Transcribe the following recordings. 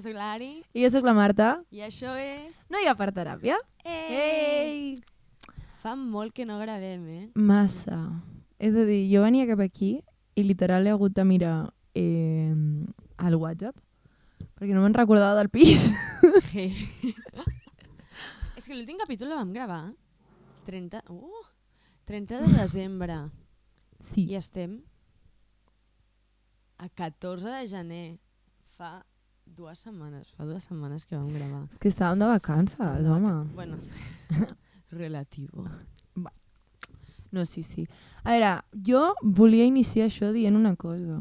sóc l'Ari. I jo sóc la Marta. I això és... No hi ha per teràpia? Ei! Fa molt que no gravem, Massa. És a dir, jo venia cap aquí i literal he hagut de mirar al WhatsApp perquè no me'n recordava del pis. És que l'últim capítol el vam gravar 30 de desembre. Sí. I estem a 14 de gener. Fa 2 setmanes que vam gravar. És que estàvem de vacances, home. Bueno, relativo. No, sí. A veure, jo volia iniciar això dient una cosa.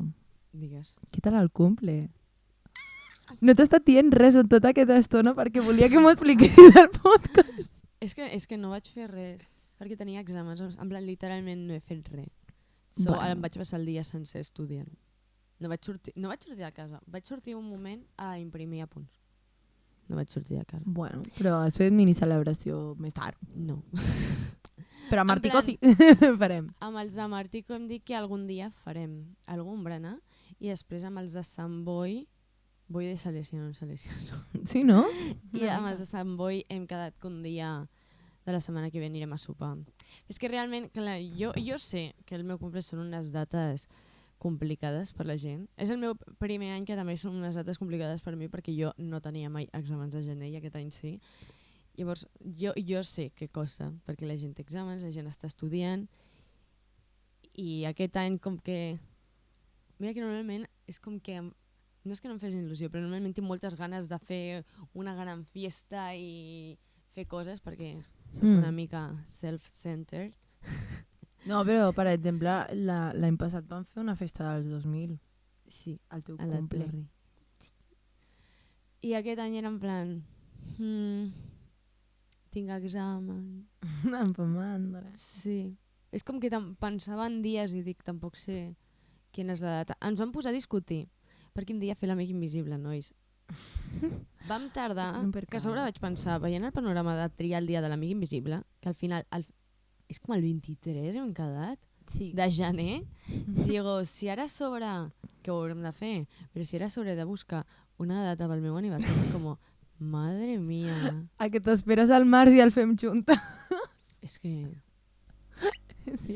Digues. Què tal el cumple? No t'he estat dient res en tota aquesta estona perquè volia que m'ho expliquessis al podcast. És que no vaig fer res, perquè tenia exàmens. En plan, literalment no he fet res. Ara em vaig passar el dia sencer estudiant. No vaig sortir de casa. Vaig sortir un moment a imprimir apunts. No vaig sortir de casa. Bueno, però has fet mini-celebració més tard. No. Però a Martico sí. Farem. Amb els de Martico hem dit que algun dia farem algun berenar i després amb els de Sant Boi, Boi de Salesiano. Sí, no? I amb els de Sant Boi hem quedat que un dia de la setmana que ve anirem a sopar. És que realment, clar, jo sé que el meu cumple són unes dates complicades per la gent. És el meu primer any que també són unes dates complicades per mi perquè jo no tenia mai exàmens de gener i aquest any sí. Llavors, jo sé què costa, perquè la gent té exàmens, la gent està estudiant i aquest any com que... Mira que normalment és com que... No és que no em fes il·lusió, però normalment tinc moltes ganes de fer una gran fiesta i fer coses perquè soc una mica self-centered. No, però, per exemple, l'any passat vam fer una festa dels 2000. Sí, al teu a la cumple. Torre. I aquest any era en plan... tinc examen. Em fa mandra. Sí. És com que pensava en dies i dic, tampoc sé quina és la data. Ens vam posar a discutir per quin dia fer l'amic invisible, nois. Vam tardar, que a sobre vaig pensar, veient el panorama de triar el dia de l'amic invisible, que al final és com el 23 hem quedat, de gener. Digo, si ara sobre, que ho haurem de fer, però si ara sobre de buscar una data pel meu aniversari, com, madre mía. A que t'esperes al març i el fem junta. És que... Sí,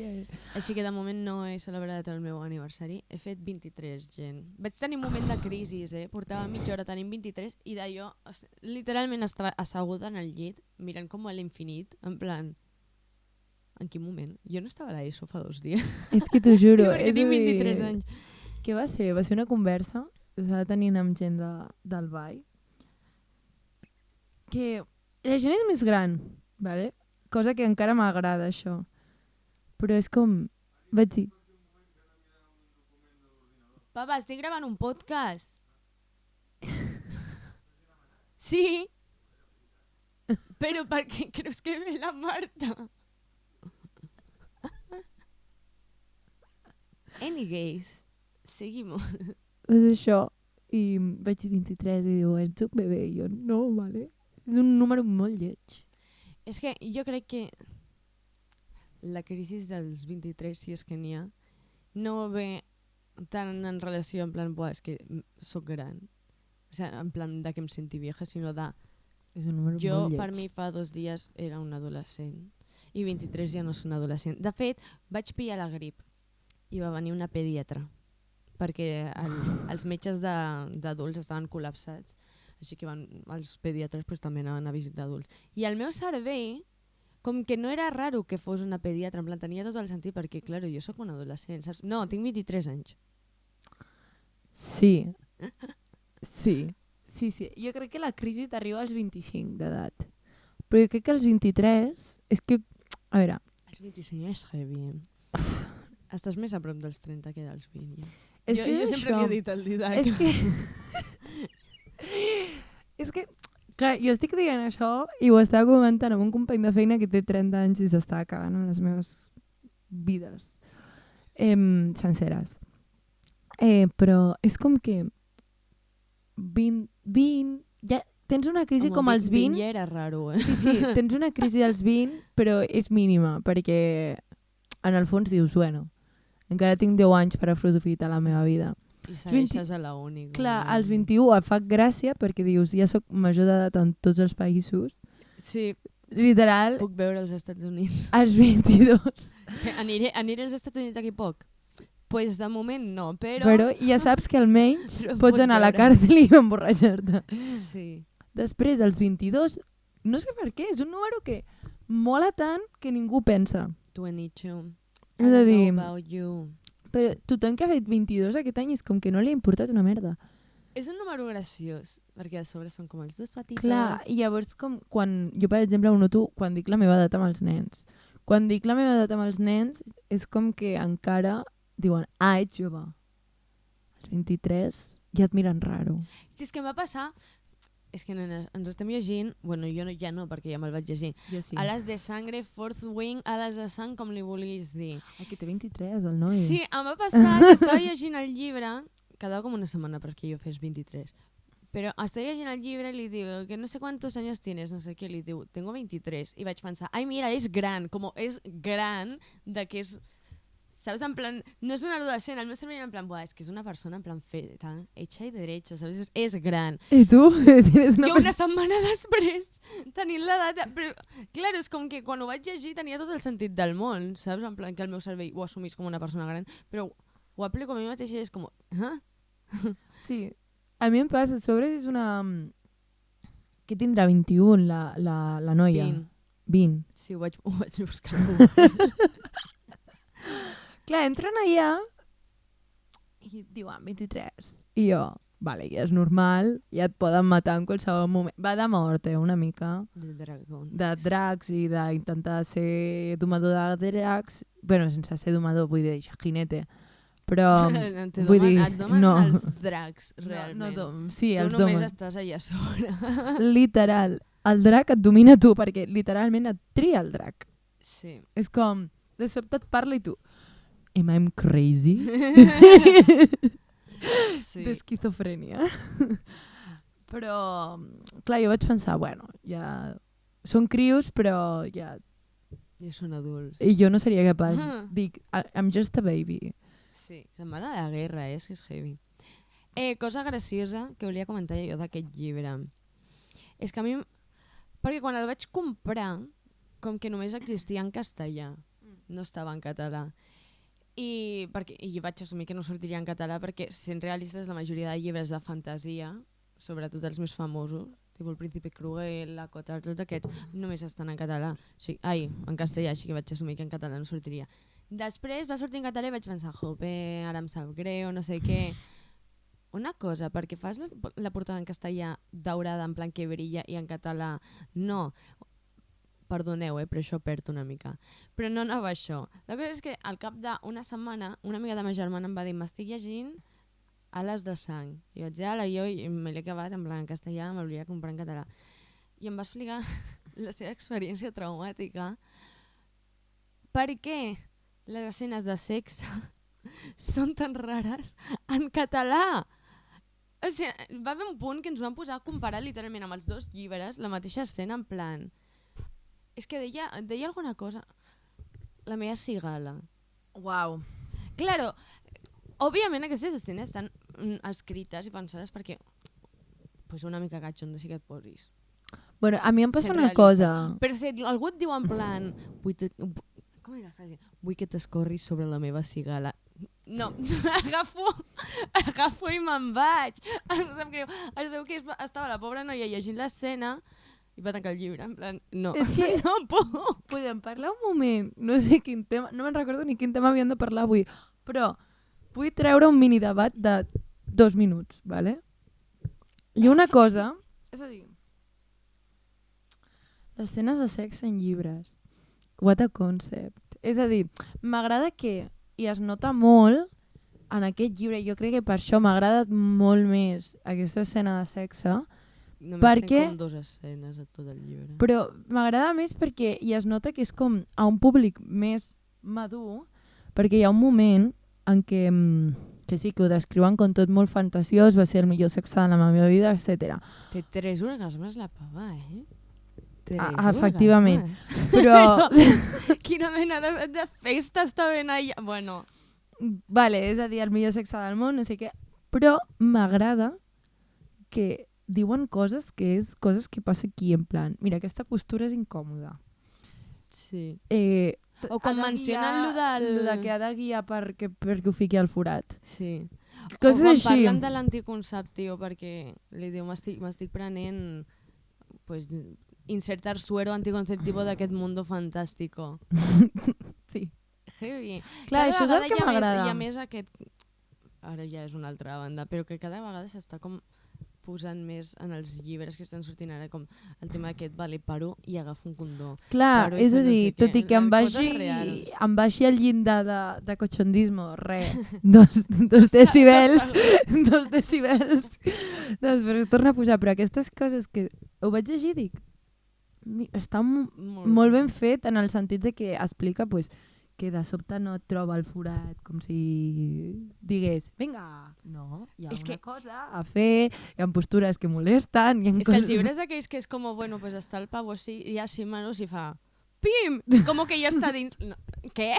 Així que de moment no he celebrat el meu aniversari. He fet 23, gent. Vaig tenir un moment de crisi, Portava mitja hora tenint 23 i d'allò literalment estava asseguda en el llit mirant com a l'infinit, en plan... En quin moment? Jo no estava a l'ESO fa 2 dies. És que t'ho juro. Perquè tinc 23 anys. Què va ser? Va ser una conversa que estava tenint amb gent del ball. Que la gent és més gran, vale? Cosa que encara m'agrada, això. Però és com... Vaig dir... Papa, estic gravant un podcast. Sí? Però per què creus que ve la Marta? Anyways, seguimos. És això. I vaig dir 23 i diu, ets un bebè. I jo, no, vale. És un número molt lleig. És que jo crec que la crisi dels 23, si és que n'hi ha, no ve tant en relació en plan, és que soc gran, o sigui, en plan de que em senti vieja, sinó de... És un número jo, molt lleig. per mi, fa 2 dies era un adolescent i 23 ja no són adolescent. De fet, vaig pillar la grip i va venir una pediatra perquè els metges d'adults estaven col·lapsats, així que els pediatres també anaven a visitar adults. I el meu cervell, com que no era raro que fos una pediatra, en plan, tenia tot el sentit, perquè, clar, jo sóc un adolescent, saps? No, tinc 23 anys. Sí. Sí. Jo crec que la crisi t'arriba als 25 d'edat. Però jo crec que als 23... És que, a veure... Els 25 és heavy. Estàs més a prop dels 30 que dels 20. Ja. Jo sempre he dit el Didac. És que... Clar, jo estic dient això i ho estava comentant amb un company de feina que té 30 anys i s'està acabant en les meves vides senceres. Però és com que 20 ja tens una crisi com als 20. 20 ja era raro, Sí, tens una crisi als 20, però és mínima, perquè en el fons dius, bueno, encara tinc 10 anys per aprofitar la meva vida. I segueixes a la uni. Clar, als 21 et fa gràcia perquè dius, ja sóc major d'edat en tots els països. Sí. Literal. Puc veure als Estats Units. Als 22. Aniré als Estats Units d'aquí poc? Pues de moment no, Però ja saps que almenys pots anar a la càrcel i emborratxar-te. Sí. Després, als 22, no sé per què, és un número que mola tant que ningú pensa. 22. He de dir... About you. Però tothom que ha fet 22 aquest any és com que no li ha importat una merda. És un número graciós, perquè a sobre són com els dos petitos. Clar, i llavors com quan... Jo, per exemple, ho noto quan dic la meva edat amb els nens. Quan dic la meva edat amb els nens és com que encara diuen, ets jove. Als 23 ja et miren raro. Si és que em va passar... És que, nenes, ens estem llegint... Bueno, jo ja no, perquè ja me'l vaig llegir. Jo sí. Ales de sangre, Fourth Wing, Ales de sang, com li vulguis dir. Que té 23, el noi. Sí, em va passar que estava llegint el llibre... Quedava com una setmana perquè jo fes 23. Però estava llegint el llibre i li diu que no sé quantos años tienes, no sé què, li diu, tengo 23. I vaig pensar, ai mira, és gran, com és gran de que és... ¿Sabes? En plan, no és un adolescent, el meu cervell en plan, buah, és que és una persona en plan feta, hecha i derecha, ¿sabes? És gran. I tu? Tienes una jo una setmana després, tenint l'edat... Però, clar, és com que quan ho vaig llegir tenia tot el sentit del món, saps? En plan, que el meu cervell ho assumís com una persona gran, però ho aplico a mi mateixa i és com... Sí, a mi em passa, a sobre és una... Què tindrà 21 la noia? 20. 20. Sí, ho vaig buscar. Clar, entren allà i diuen 23. I jo, vale, ja és normal, ja et poden matar en qualsevol moment. Va de mort, una mica. De dracs i d'intentar ser domador de dracs. Bueno, sense ser domador, vull dir, jinete. Però, vull dir, et domen no. els dracs, realment. Sí, tu els només domen. estàs allà a sobre. Literal, el drac et domina tu, perquè literalment et tria el drac. Sí. És com, de sobte et parla i tu, am I crazy? Sí. D'esquizofrènia. Però, clar, jo vaig pensar, bueno, ja són crios, però ja... Ja són adults. I jo no seria capaç. Dic, I'm just a baby. Sí, se'n va a la guerra, és que és heavy. Cosa graciosa que volia comentar jo d'aquest llibre. És que a mi... Perquè quan el vaig comprar, com que només existia en castellà. No estava en català. I jo vaig assumir que no sortiria en català perquè, sent realistes, la majoria de llibres de fantasia, sobretot els més famosos, tipus El Príncipe Cruel, La Cota, tots aquests, només estan en català. En castellà, així que vaig assumir que en català no sortiria. Després va sortir en català i vaig pensar, jope, ara em sap greu, no sé què. Una cosa, perquè fas la portada en castellà daurada, en plan que brilla, i en català no. Perdoneu, però això perd una mica. Però no anava això. La cosa és que al cap d'una setmana una amiga de ma germana em va dir m'estic llegint Ales de sang. I vaig dir, jo me l'he acabat en plan en castellà, me l'hauria de comprar en català. I em va explicar la seva experiència traumàtica. Per què les escenes de sexe són tan rares en català? O sigui, va haver un punt que ens van posar a comparar literalment amb els dos llibres la mateixa escena en plan... És que deia alguna cosa. La meva cigala. Uau. Claro, òbviament aquestes escenes estan escrites i pensades perquè pues una mica catxonda sí que et posis. Bueno, a mi em passa Sent una realista. cosa. Però si algú et diu en plan... Com era la frase? Vull que t'escorris sobre la meva cigala. No, agafo i me'n vaig. Em sap greu. Es veu que estava la pobra noia llegint l'escena i va tancar el llibre, en plan, no, que no puc. Podem parlar un moment, no sé quin tema, no me'n recordo ni quin tema havíem de parlar avui, però vull treure un mini debat de 2 minuts, ¿vale? I una cosa, és a dir, les escenes de sexe en llibres, what a concept. És a dir, m'agrada que, i es nota molt en aquest llibre, jo crec que per això m'ha agradat molt més aquesta escena de sexe, Només perquè... tinc com 2 escenes a tot el llibre. Però m'agrada més perquè i es nota que és com a un públic més madur, perquè hi ha un moment en què, que sí, que ho descriuen com tot molt fantasiós, va ser el millor sexe de la meva vida, etc. Té 3 orgasmes la pava, eh? 3 efectivament. orgasmes. Però... Quina mena de festa està ben allà. Bueno. Vale, és a dir, el millor sexe del món, no sé què. Però m'agrada que diuen coses que és coses que passa aquí, en plan, mira, aquesta postura és incòmoda. Sí. O com mencionen lo del... Lo de que ha de guiar perquè ho fiqui al forat. Sí. Coses o quan així. parlen de l'anticonceptiu, perquè li diu, m'estic prenent pues, insertar suero anticonceptivo d'aquest mundo fantástico. Sí. Heavy. Clar, això és el que m'agrada. I a més aquest... Ara ja és una altra banda, però que cada vegada s'està com posant més en els llibres que estan sortint ara, com el tema aquest, vale, paro i agafo un condó. Clar, paro és a no dir, sé tot què, i que em baixi el llindar de cotxondismo, dos decibels, dos decibels, després es torna a pujar, però aquestes coses que ho vaig llegir i dic, està molt ben fet en el sentit de que explica pues, que de sobte no et troba el forat, com si digués, vinga, no, hi ha una cosa a fer, hi ha postures que molesten, hi ha coses... que els llibres aquells que és com, bueno, pues està el pavo així, i així manos i fa, pim, com que ja està dins... No, què?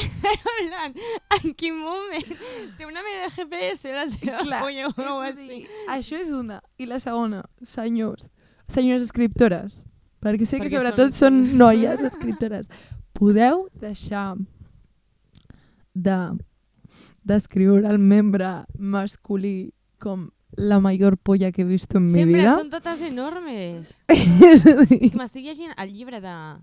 En quin moment? Té una mena de GPS la teva polla o alguna així. Això és una. I la segona, senyors escriptores, perquè sé que sobretot són noies escriptores, podeu deixar d'escriure el membre masculí com la major polla que he vist en mi vida. Sempre són totes enormes. És que m'estic llegint el llibre de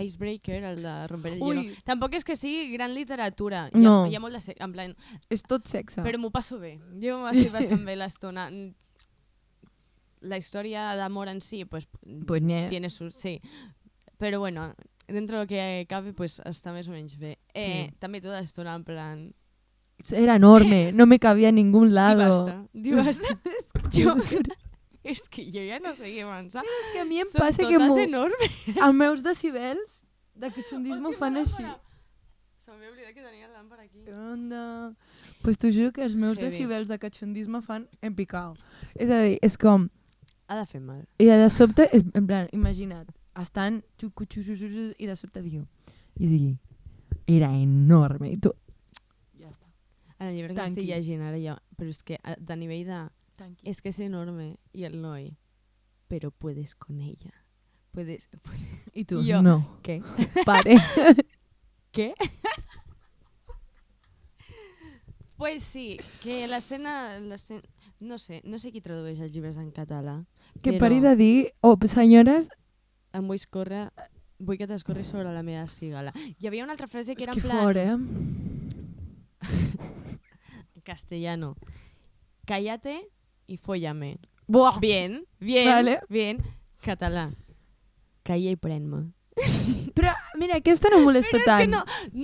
Icebreaker, el de Romper el hielo. Tampoc és que sigui gran literatura. No. Hi ha molt de en plan... És tot sexe. Però m'ho passo bé. Jo m'estic passant bé l'estona. La història d'amor en si, pues tiene sus... Sí. Però bueno... Dentro de lo que cabe, pues està més o menys bé. També tota l'estona en plan... Era enorme, no me cabía en ningún lado. Divasta. És que jo ja no sé què pensar. És que a mi em són passa que totes enormes. Els meus decibels de cachondismo fan així. Se m'havia oblidat que tenia el làmpara aquí. Onda. Pues t'ho juro que els meus decibels de cachondisme fan en picao. És a dir, és com... Ha de fer mal. I de sobte, en plan, imagina't, estan i de sobte diu, i digui, era enorme, i tu... Ja està. En el llibre que estic llegint ara jo, però és que de nivell de... Es que es enorme, y el noi, pero puedes con ella. Puedes... Y tú, yo, no. ¿Qué? Pare. ¿Qué? Pues sí, que l'escena... No sé qui tradueix els llibres en català. Que pari de dir, senyores... Em vull que t'escorri sobre la meva cigala. Hi havia una altra frase que era en plan... fort, Castellano. Cállate y fóllame. Buah. Bien, vale. Bien. Català. Calla i pren-me. Però, mira, aquesta no molesta tant. Però és que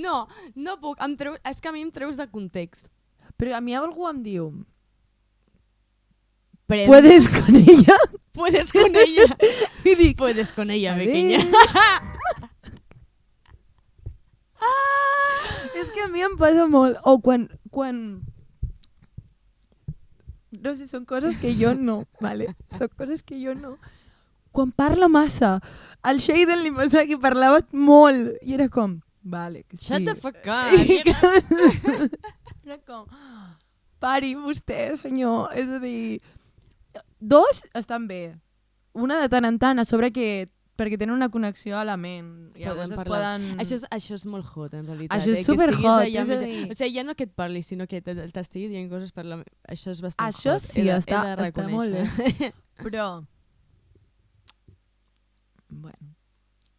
no puc. És que a mi em treus de context. Però a mi algú em diu... ¿Puedes con ella? Puedes con ella. I dic... Puedes con ella, pequeña. És que a mi em passa molt. O quan... No sé, són coses que jo no, vale? Són coses que jo no. Quan parla massa, al Sheiden li passa que parlava molt i era com, vale, que sí. Shut the fuck up. Era com, pari vostè, senyor. És a dir, dos estan bé. Una de tant en tant, a sobre que perquè tenen una connexió a la ment. Llavors es poden... Això és molt hot, en realitat. Això és superhot. O sigui, ja no que et parli, sinó que t'estigui dient coses per la ment. Això és bastant hot. Això sí, està molt bé. Però... Bueno,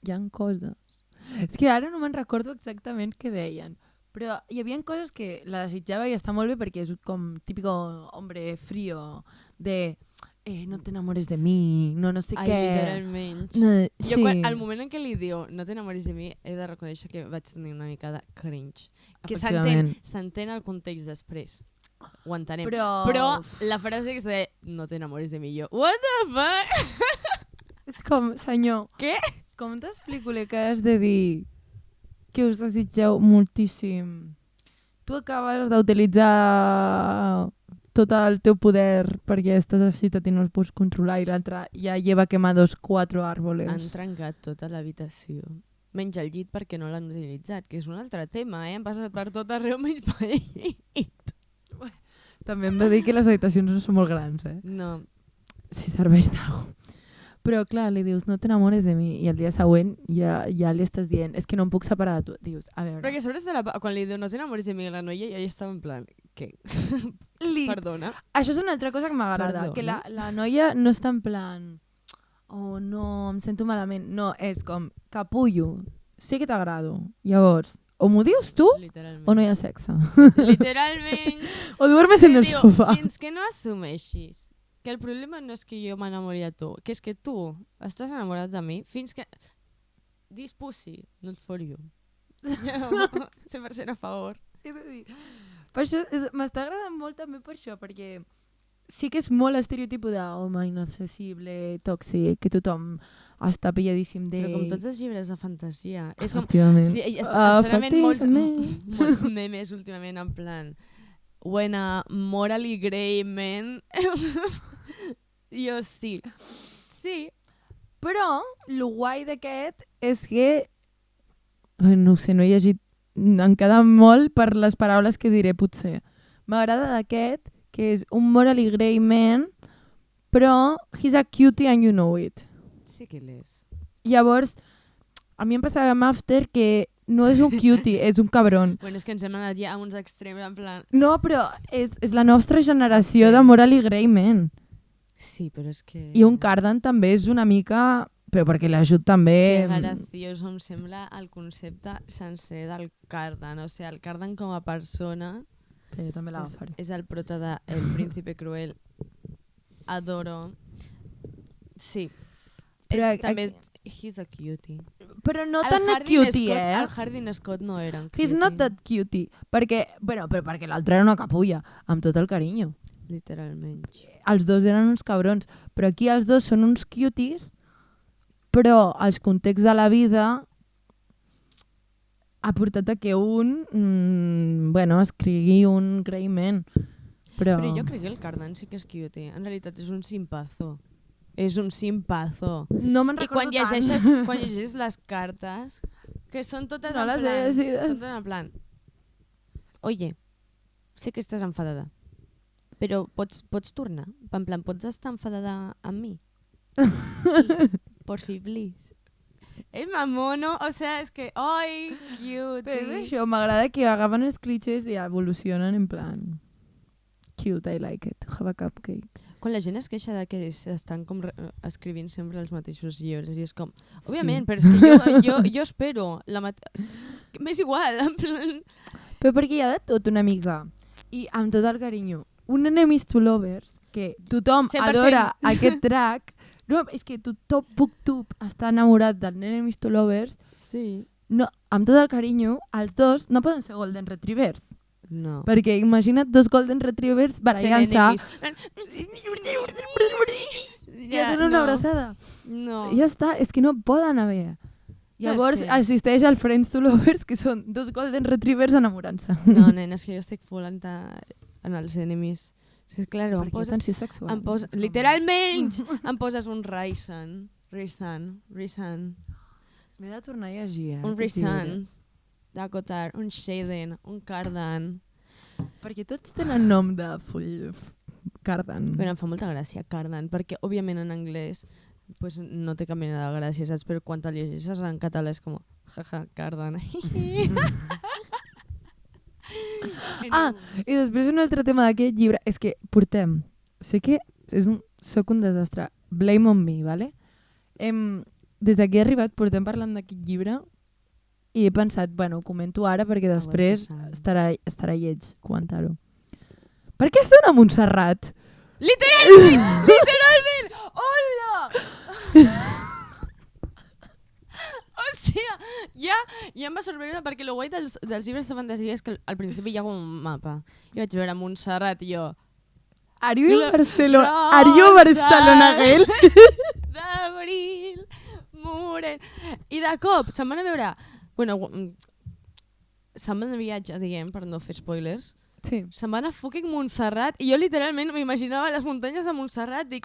hi ha coses... És que ara no me'n recordo exactament què deien. Però hi havia coses que la desitjava i està molt bé perquè és com típico hombre frío de... no te enamores de mi, no sé què... Literalment. No, sí. Jo, al moment en què li diu no te enamores de mi, he de reconèixer que vaig tenir una mica de cringe. Que s'entén el context després. Ho entenem. Però la frase que és de no te enamores de mi, jo... What the fuck? És com, senyor... Què? Com t'explico que has de dir que us desitgeu moltíssim? Tu acabes d'utilitzar tot el teu poder perquè estàs excitat i no els pots controlar i l'altre ja lleva quemados 4 árboles. Han trencat tota l'habitació. Menys el llit perquè no l'han utilitzat, que és un altre tema, Hem passat per tot arreu menys per llit. També hem de dir que les habitacions no són molt grans, No. Si serveix d'algú. Però clar, li dius, no t'enamores de mi, i el dia següent ja li estàs dient, és que no em puc separar de tu. Dius, a veure... Perquè sobre quan li diu no t'enamoris de mi, la noia ja estava en plan, què? Perdona. Això és una altra cosa que m'agrada, que la noia no està en plan, oh no, em sento malament. No, és com, capullo, sé que t'agrado. Llavors, o m'ho dius tu o no hi ha sexe. Literalment. O duermes en el sofà. Fins que no assumeixis que el problema no és que jo m'enamori de tu, que és que tu estàs enamorat de mi, fins que... This pussy, not for you. 100% a favor. Per això m'està agradant molt també per això, perquè sí que és molt estereotip d'home inaccessible, tòxic, que tothom està pilladíssim de... Però com tots els llibres de fantasia. És com... molts memes últimament en plan... When a morally grey man... Jo sí. Sí. Però el guai d'aquest és que... No sé, no he llegit... Em queda molt per les paraules que diré, potser. M'agrada d'aquest, que és un morally grey man, però he's a cutie and you know it. Sí que l'és. Llavors, a mi em passava amb After que no és un cutie, és un cabron. Bueno, és que ens hem anat ja a uns extrems, en plan... No, però és la nostra generació de morally grey man. Sí, però és que... I un cardan també és una mica... Però perquè l'ajut també... Que graciós em sembla el concepte sencer del cardan. O sigui, el cardan com a persona... Sí, jo també l'agafaré. És el prota de El Príncipe Cruel. Adoro. Sí. Però també és... He's a cutie. Però no tan a cutie, El Hardin Scott no era un cutie. He's not that cutie. Perquè, bueno, però perquè l'altre era una capulla, amb tot el carinyo. Literalment. Els dos eren uns cabrons, però aquí els dos són uns cuties, però els contexts de la vida ha portat a que un escrigui un Greyman. Però jo crec que el Cardan sí que és cutie. En realitat és un simpazo. És un simpazo. No me'n recordo tant. I quan llegeixes les cartes, que són totes no en plan... Són totes en plan... Oye, sé que estàs enfadada, però pots tornar? En plan, pots estar enfadada amb mi? Por fi, please. És mamono, o sea, és que... Ai, cute. Però és això, m'agrada que agafen els clichés i evolucionen en plan... Cute, I like it. Have a cupcake. Quan la gent es queixa de que estan com escrivint sempre els mateixos llibres i és com... Òbviament, però és que jo espero la m'és igual, en plan... Però perquè hi ha de tot una mica. I amb tot el carinyo. Un Enemies to Lovers, que tothom 100%. Adora aquest track. No, és que tothom booktube està enamorat del Enemies to Lovers. Sí. No, amb tot el carinyo, els dos no poden ser Golden Retrievers. No. Perquè imagina't dos Golden Retrievers barallant-se i hacen una abraçada. No. I ja està, és que no poden haver. Llavors assisteix al Friends to Lovers, que són dos Golden Retrievers enamorant-se. No, nena, és que jo estic full en els enemies. Sí, claro, literalment em poses un Raisan. M'he de tornar a llegir, un Raisan. Dakotar, un Shaden, un Cardan. Perquè tots tenen nom de full Cardan. Però em fa molta gràcia Cardan, perquè òbviament en anglès pues, no té cap mena de gràcia, saps? Però quan te llegeixes en català és com, jaja, Cardan. I després un altre tema d'aquest llibre és que portem, sé que soc un desastre, blame on me, ¿vale? Des que he arribat portem parlant d'aquest llibre i he pensat, bueno, ho comento ara perquè després estarà lleig comentar-ho. Per què estan a Montserrat? Literalment! Hola! O sigui, ja em va sorprendre perquè el guai dels llibres de fantasia és que al principi hi ha un mapa. Jo vaig veure Montserrat i jo... Are you Barcelona girl? D'Abril, Moren... I de cop se'n van a veure... Bueno, se'n van de viatge, diguem, per no fer spoilers. Sí. Se'n van a fucking Montserrat i jo literalment m'imaginava les muntanyes de Montserrat. Dic,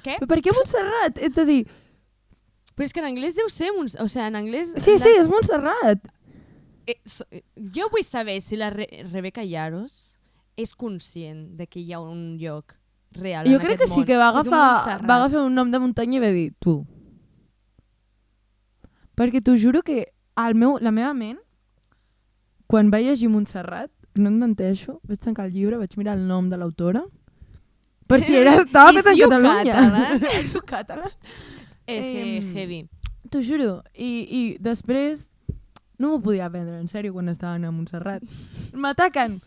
què? Però per què Montserrat? És a dir... Però és que en anglès deu ser... O sigui, en anglès... Sí, és Montserrat. Jo vull saber si la Rebeca Yaros és conscient de que hi ha un lloc real Jo en crec aquest que món. sí que va Es diu agafar Montserrat. un nom de muntanya i va dir, tu. Perquè t'ho juro que la meva ment, quan vaig llegir Montserrat, no entendeixo, vaig tancar el llibre, vaig mirar el nom de l'autora, per si estava fet en Catalunya. És català. És que heavy. T'ho juro. I després no m'ho podia prendre en sèrio quan estaven a Montserrat. M'ataquen.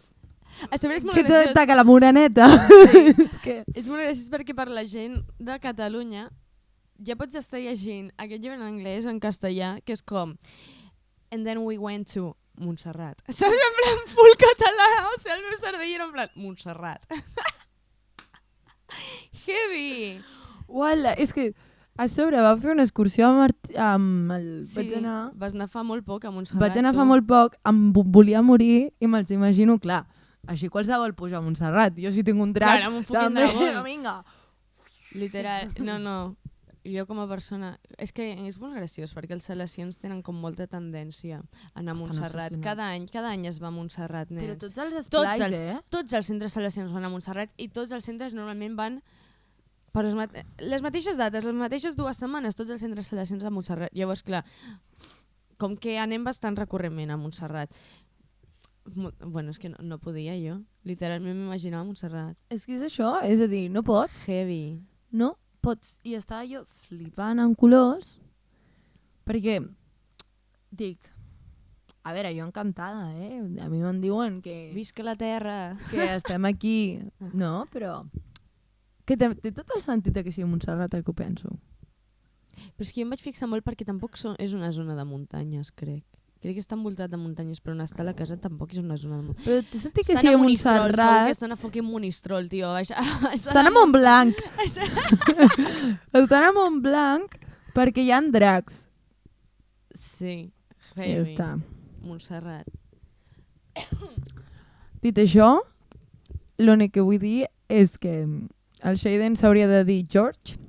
A sobre és molt Què graciós. t'ataca la moreneta? Sí. És que... És molt graciós perquè per la gent de Catalunya ja pots estar llegint aquest llibre en anglès, en castellà, que és com And then we went to Montserrat. Saps? En plan full català. O sigui, el meu cervell era en plan Montserrat. Heavy! Uala, és que a sobre va fer una excursió amb el... Sí, vaig anar... vas anar fa molt poc a Montserrat. Vaig anar fa molt poc, em volia morir i me'ls imagino, clar, així qualsevol puja a Montserrat. Jo si tinc un drac... Clar, amb un fucking dragó. Vinga. Literal, no. Jo com a persona... És que és molt graciós perquè els salesians tenen com molta tendència a anar a Montserrat. Cada any es va a Montserrat, nens. Però tots els esplais, Tots els centres salesians van a Montserrat i tots els centres normalment van per les mateixes dates, les mateixes 2 setmanes, tots els centres salesians a Montserrat. Llavors, clar, com que anem bastant recurrentment a Montserrat. Bueno, és que no podia jo. Literalment m'imaginava a Montserrat. És que és això, és a dir, no pots. Heavy. No pots. I estava jo flipant en colors perquè dic, a veure, jo encantada, a mi me'n diuen que... Visca la terra! Que estem aquí. No, però... Que té tot el sentit que sigui Montserrat el que ho penso. Però és que jo em vaig fixar molt perquè tampoc és una zona de muntanyes, crec. Crec que està envoltat de muntanyes, però on està la casa tampoc és una zona de muntanyes. Però té sentit que sigui Montserrat... Segur que estan a fucking Monistrol, tio. Estan a Montblanc. Estan a Montblanc perquè hi ha dracs. Sí. I ja està. Montserrat. Dit això, l'únic que vull dir és que el Shaden s'hauria de dir George.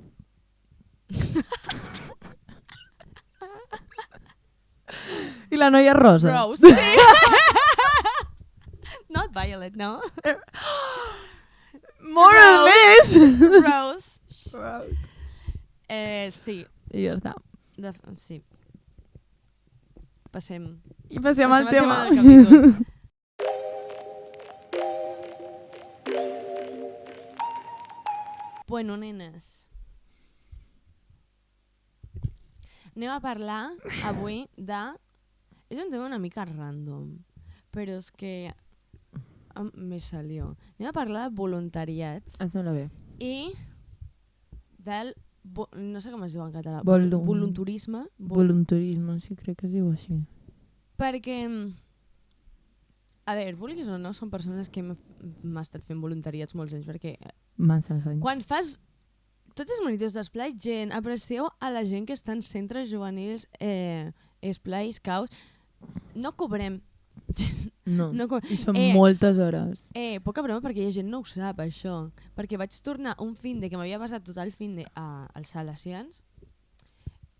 I la noia rosa. Rose. Sí. Not Violet, no? More or less. Rose. Rose. Sí. I ja està. Sí. Passem. I passem al tema. Del capítol. Bueno, nenes. Anem a parlar avui de... És un tema una mica random, però és que me salió. Anem a parlar de voluntariats Em sembla bé. i del... No sé com es diu en català. Volunturisme. Volunturisme, sí, crec que es diu així. Perquè, a veure, vulguis o no, són persones que hem estat fent voluntariats molts anys, perquè Massa anys. quan fas tots els monitors d'esplai, gent, aprecieu a la gent que està en centres juvenils, esplais, caus, no cobrem. No, No i són moltes hores. Poca broma perquè hi ha gent no ho sap, això. Perquè vaig tornar un finde que m'havia passat tot el finde als Salesians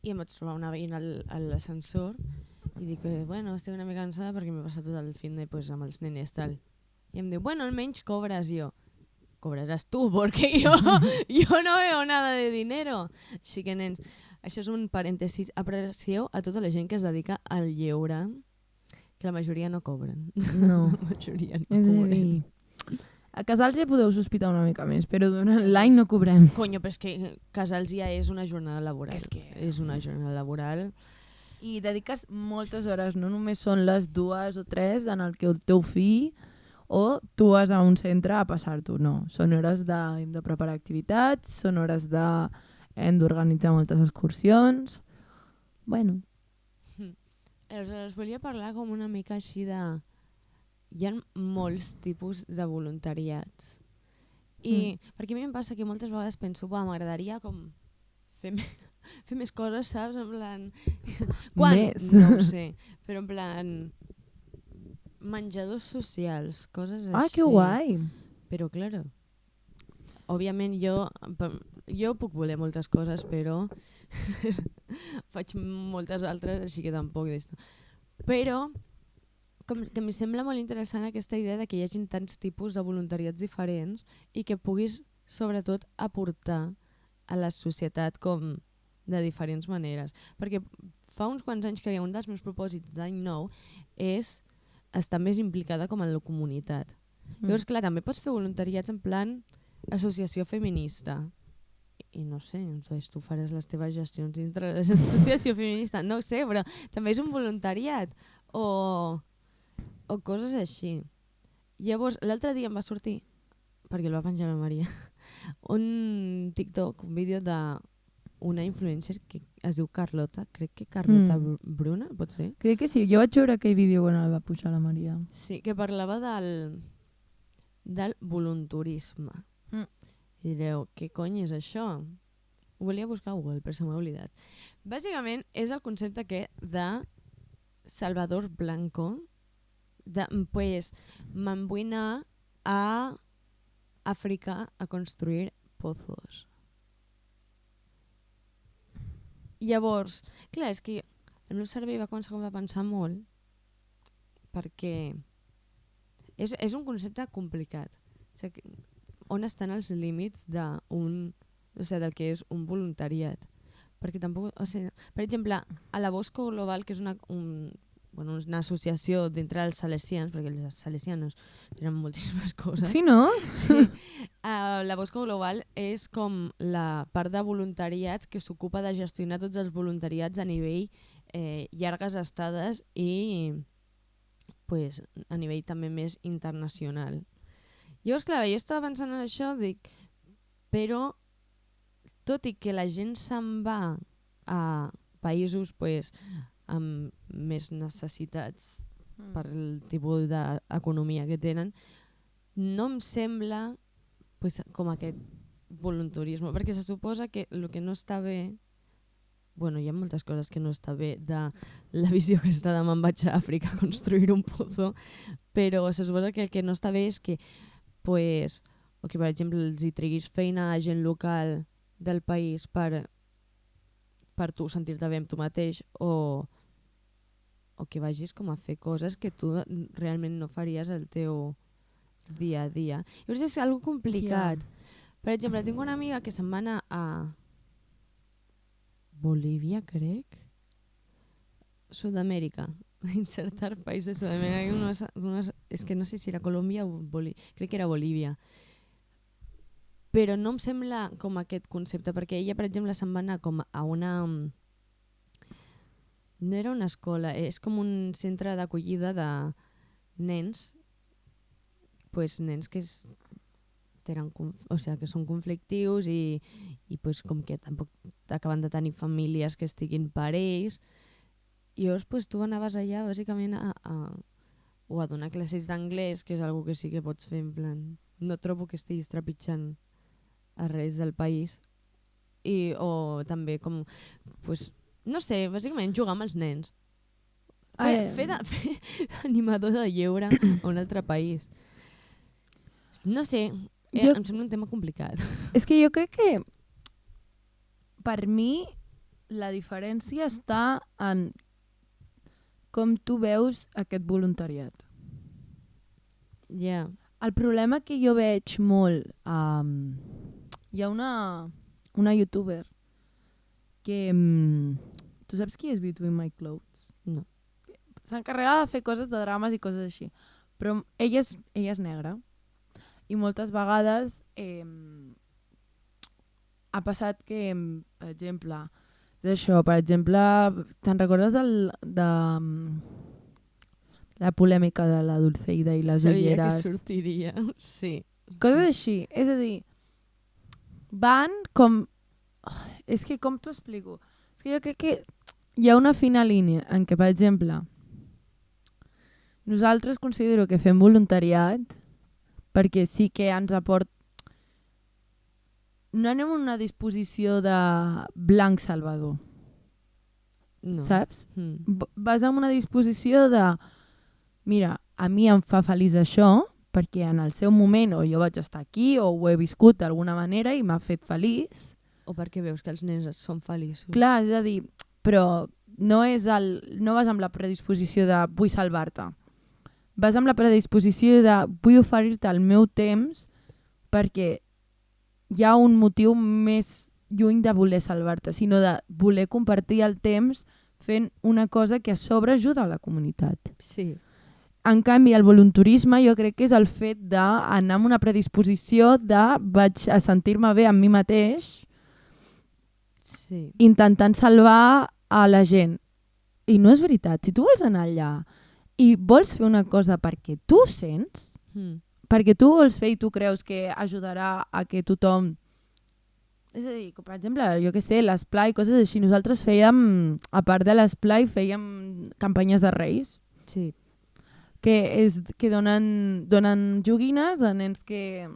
i em vaig trobar una veïna a l'ascensor i dic, bueno, estic una mica cansada perquè m'he passat tot el finde pues, amb els nenes tal. I em diu, bueno, almenys cobres jo. Cobraràs tu, perquè jo no veo nada de dinero. Així que, nens, això és un parèntesis. Aprecieu a tota la gent que es dedica al lleure, que la majoria no cobren. No. La majoria no És a cobren. dir, a Casals ja podeu sospitar una mica més, però durant l'any no cobrem. Conyo, però és que Casals ja és una jornada laboral. És que... És una jornada laboral. I dediques moltes hores, no només són les 2 o 3 en el que el teu fill o tu vas a un centre a passar-t'ho, no. Són hores de preparar activitats, són hores hem d'organitzar moltes excursions. Bueno. Aleshores, volia parlar com una mica així de... Hi ha molts tipus de voluntariats. I perquè a mi em passa que moltes vegades penso, m'agradaria com fer més coses, saps? En plan... Quan? Més. No ho sé. Però en plan... Menjadors socials, coses així. Ah, que guai! Però, claro, òbviament jo puc voler moltes coses, però faig moltes altres, així que tampoc d'esto. Però, que m'hi sembla molt interessant aquesta idea de que hi hagi tants tipus de voluntariats diferents i que puguis, sobretot, aportar a la societat com de diferents maneres. Perquè fa uns quants anys que un dels meus propòsits d'any nou és estar més implicada com en la comunitat. Llavors, clar, també pots fer voluntariats en plan associació feminista. I no sé, doncs tu faràs les teves gestions dintre de l'associació feminista. No ho sé, però també és un voluntariat. O coses així. Llavors, l'altre dia em va sortir, perquè el va penjar la Maria, un TikTok, un vídeo d'una influencer que es diu Carlota, crec que Carlota Bruna, pot ser? Crec que sí, jo vaig veure aquell vídeo quan el va pujar la Maria. Sí, que parlava del volunturisme. I direu, què cony és això? Ho volia buscar a Google, però se m'ha oblidat. Bàsicament és el concepte de Salvador Blanco, pues me'n vull anar a Àfrica a construir pozos. Llavors, clar, és que el meu cervell va començar a pensar molt perquè és un concepte complicat. O sigui, on estan els límits del que és un voluntariat? Perquè tampoc, per exemple, a la Bosco Global, que és una associació dintre dels salesians, perquè els salesianos tenen moltíssimes coses. Sí, no? Sí. La Bosco Global és com la part de voluntariats que s'ocupa de gestionar tots els voluntariats a nivell llargues estades i pues, a nivell també més internacional. Llavors, clar, jo estava pensant en això, dic, però tot i que la gent se'n va a països pues, amb més necessitats per el tipus d'economia que tenen, no em sembla pues, com aquest voluntarisme, perquè se suposa que el que no està bé, bueno, hi ha moltes coses que no està bé de la visió que està de me'n vaig a Àfrica a construir un pozo, però se suposa que el que no està bé és que pues, o que per exemple els hi treguis feina a gent local del país per tu sentir-te bé amb tu mateix o que vagis com a fer coses que tu realment no faries al teu dia a dia. Llavors és algo complicat. Per exemple, tinc una amiga que se'n va anar a Bolívia, crec? Sud-amèrica. Insertar país de Sud-amèrica. És que no sé si era Colòmbia o Bolívia. Crec que era Bolívia. Però no em sembla com aquest concepte, perquè ella, per exemple, se'n va anar com a una... No era una escola, és com un centre d'acollida de nens, pues, nens que que són conflictius i pues, com que tampoc acaben de tenir famílies que estiguin per ells. I llavors pues, tu anaves allà bàsicament a donar classes d'anglès, que és una que sí que pots fer en plan... No trobo que estiguis trepitjant a res del país. O també com... Pues, no sé, bàsicament jugar amb els nens. Fer animador de lleure a un altre país. No sé, em sembla un tema complicat. És que jo crec que per mi la diferència està en com tu veus aquest voluntariat. Ja. El problema que jo veig molt... hi ha una youtuber que... tu saps qui és Between My Clothes? No. S'encarrega de fer coses de drames i coses així. Però ella és negra. I moltes vegades ha passat que, per exemple, te'n recordes de la polèmica de la Dulceida i les ulleres? Sabia que sortiria, sí. Coses així. És a dir, van com... És que com t'ho explico? És que jo crec que hi ha una fina línia en què, per exemple, nosaltres considero que fem voluntariat perquè sí que ens aporta... No anem en una disposició de blanc salvador. No. Saps? Vas en una disposició de... Mira, a mi em fa feliç això perquè en el seu moment o jo vaig estar aquí o ho he viscut d'alguna manera i m'ha fet feliç. O perquè veus que els nens són feliços. Clar, és a dir, però no vas amb la predisposició de vull salvar-te. vas amb la predisposició de vull oferir-te el meu temps perquè hi ha un motiu més lluny de voler salvar-te, sinó de voler compartir el temps fent una cosa que a sobre ajuda a la comunitat. Sí. En canvi, el voluntarisme jo crec que és el fet d'anar amb una predisposició de vaig a sentir-me bé amb mi mateix Sí. intentant salvar a la gent. I no és veritat. Si tu vols anar allà i vols fer una cosa perquè tu sents, perquè tu vols fer i tu creus que ajudarà a que tothom... És a dir, per exemple, jo què sé, l'esplai, coses així. Nosaltres fèiem, a part de l'esplai, fèiem campanyes de Reis. Sí. Que donen joguines a nens que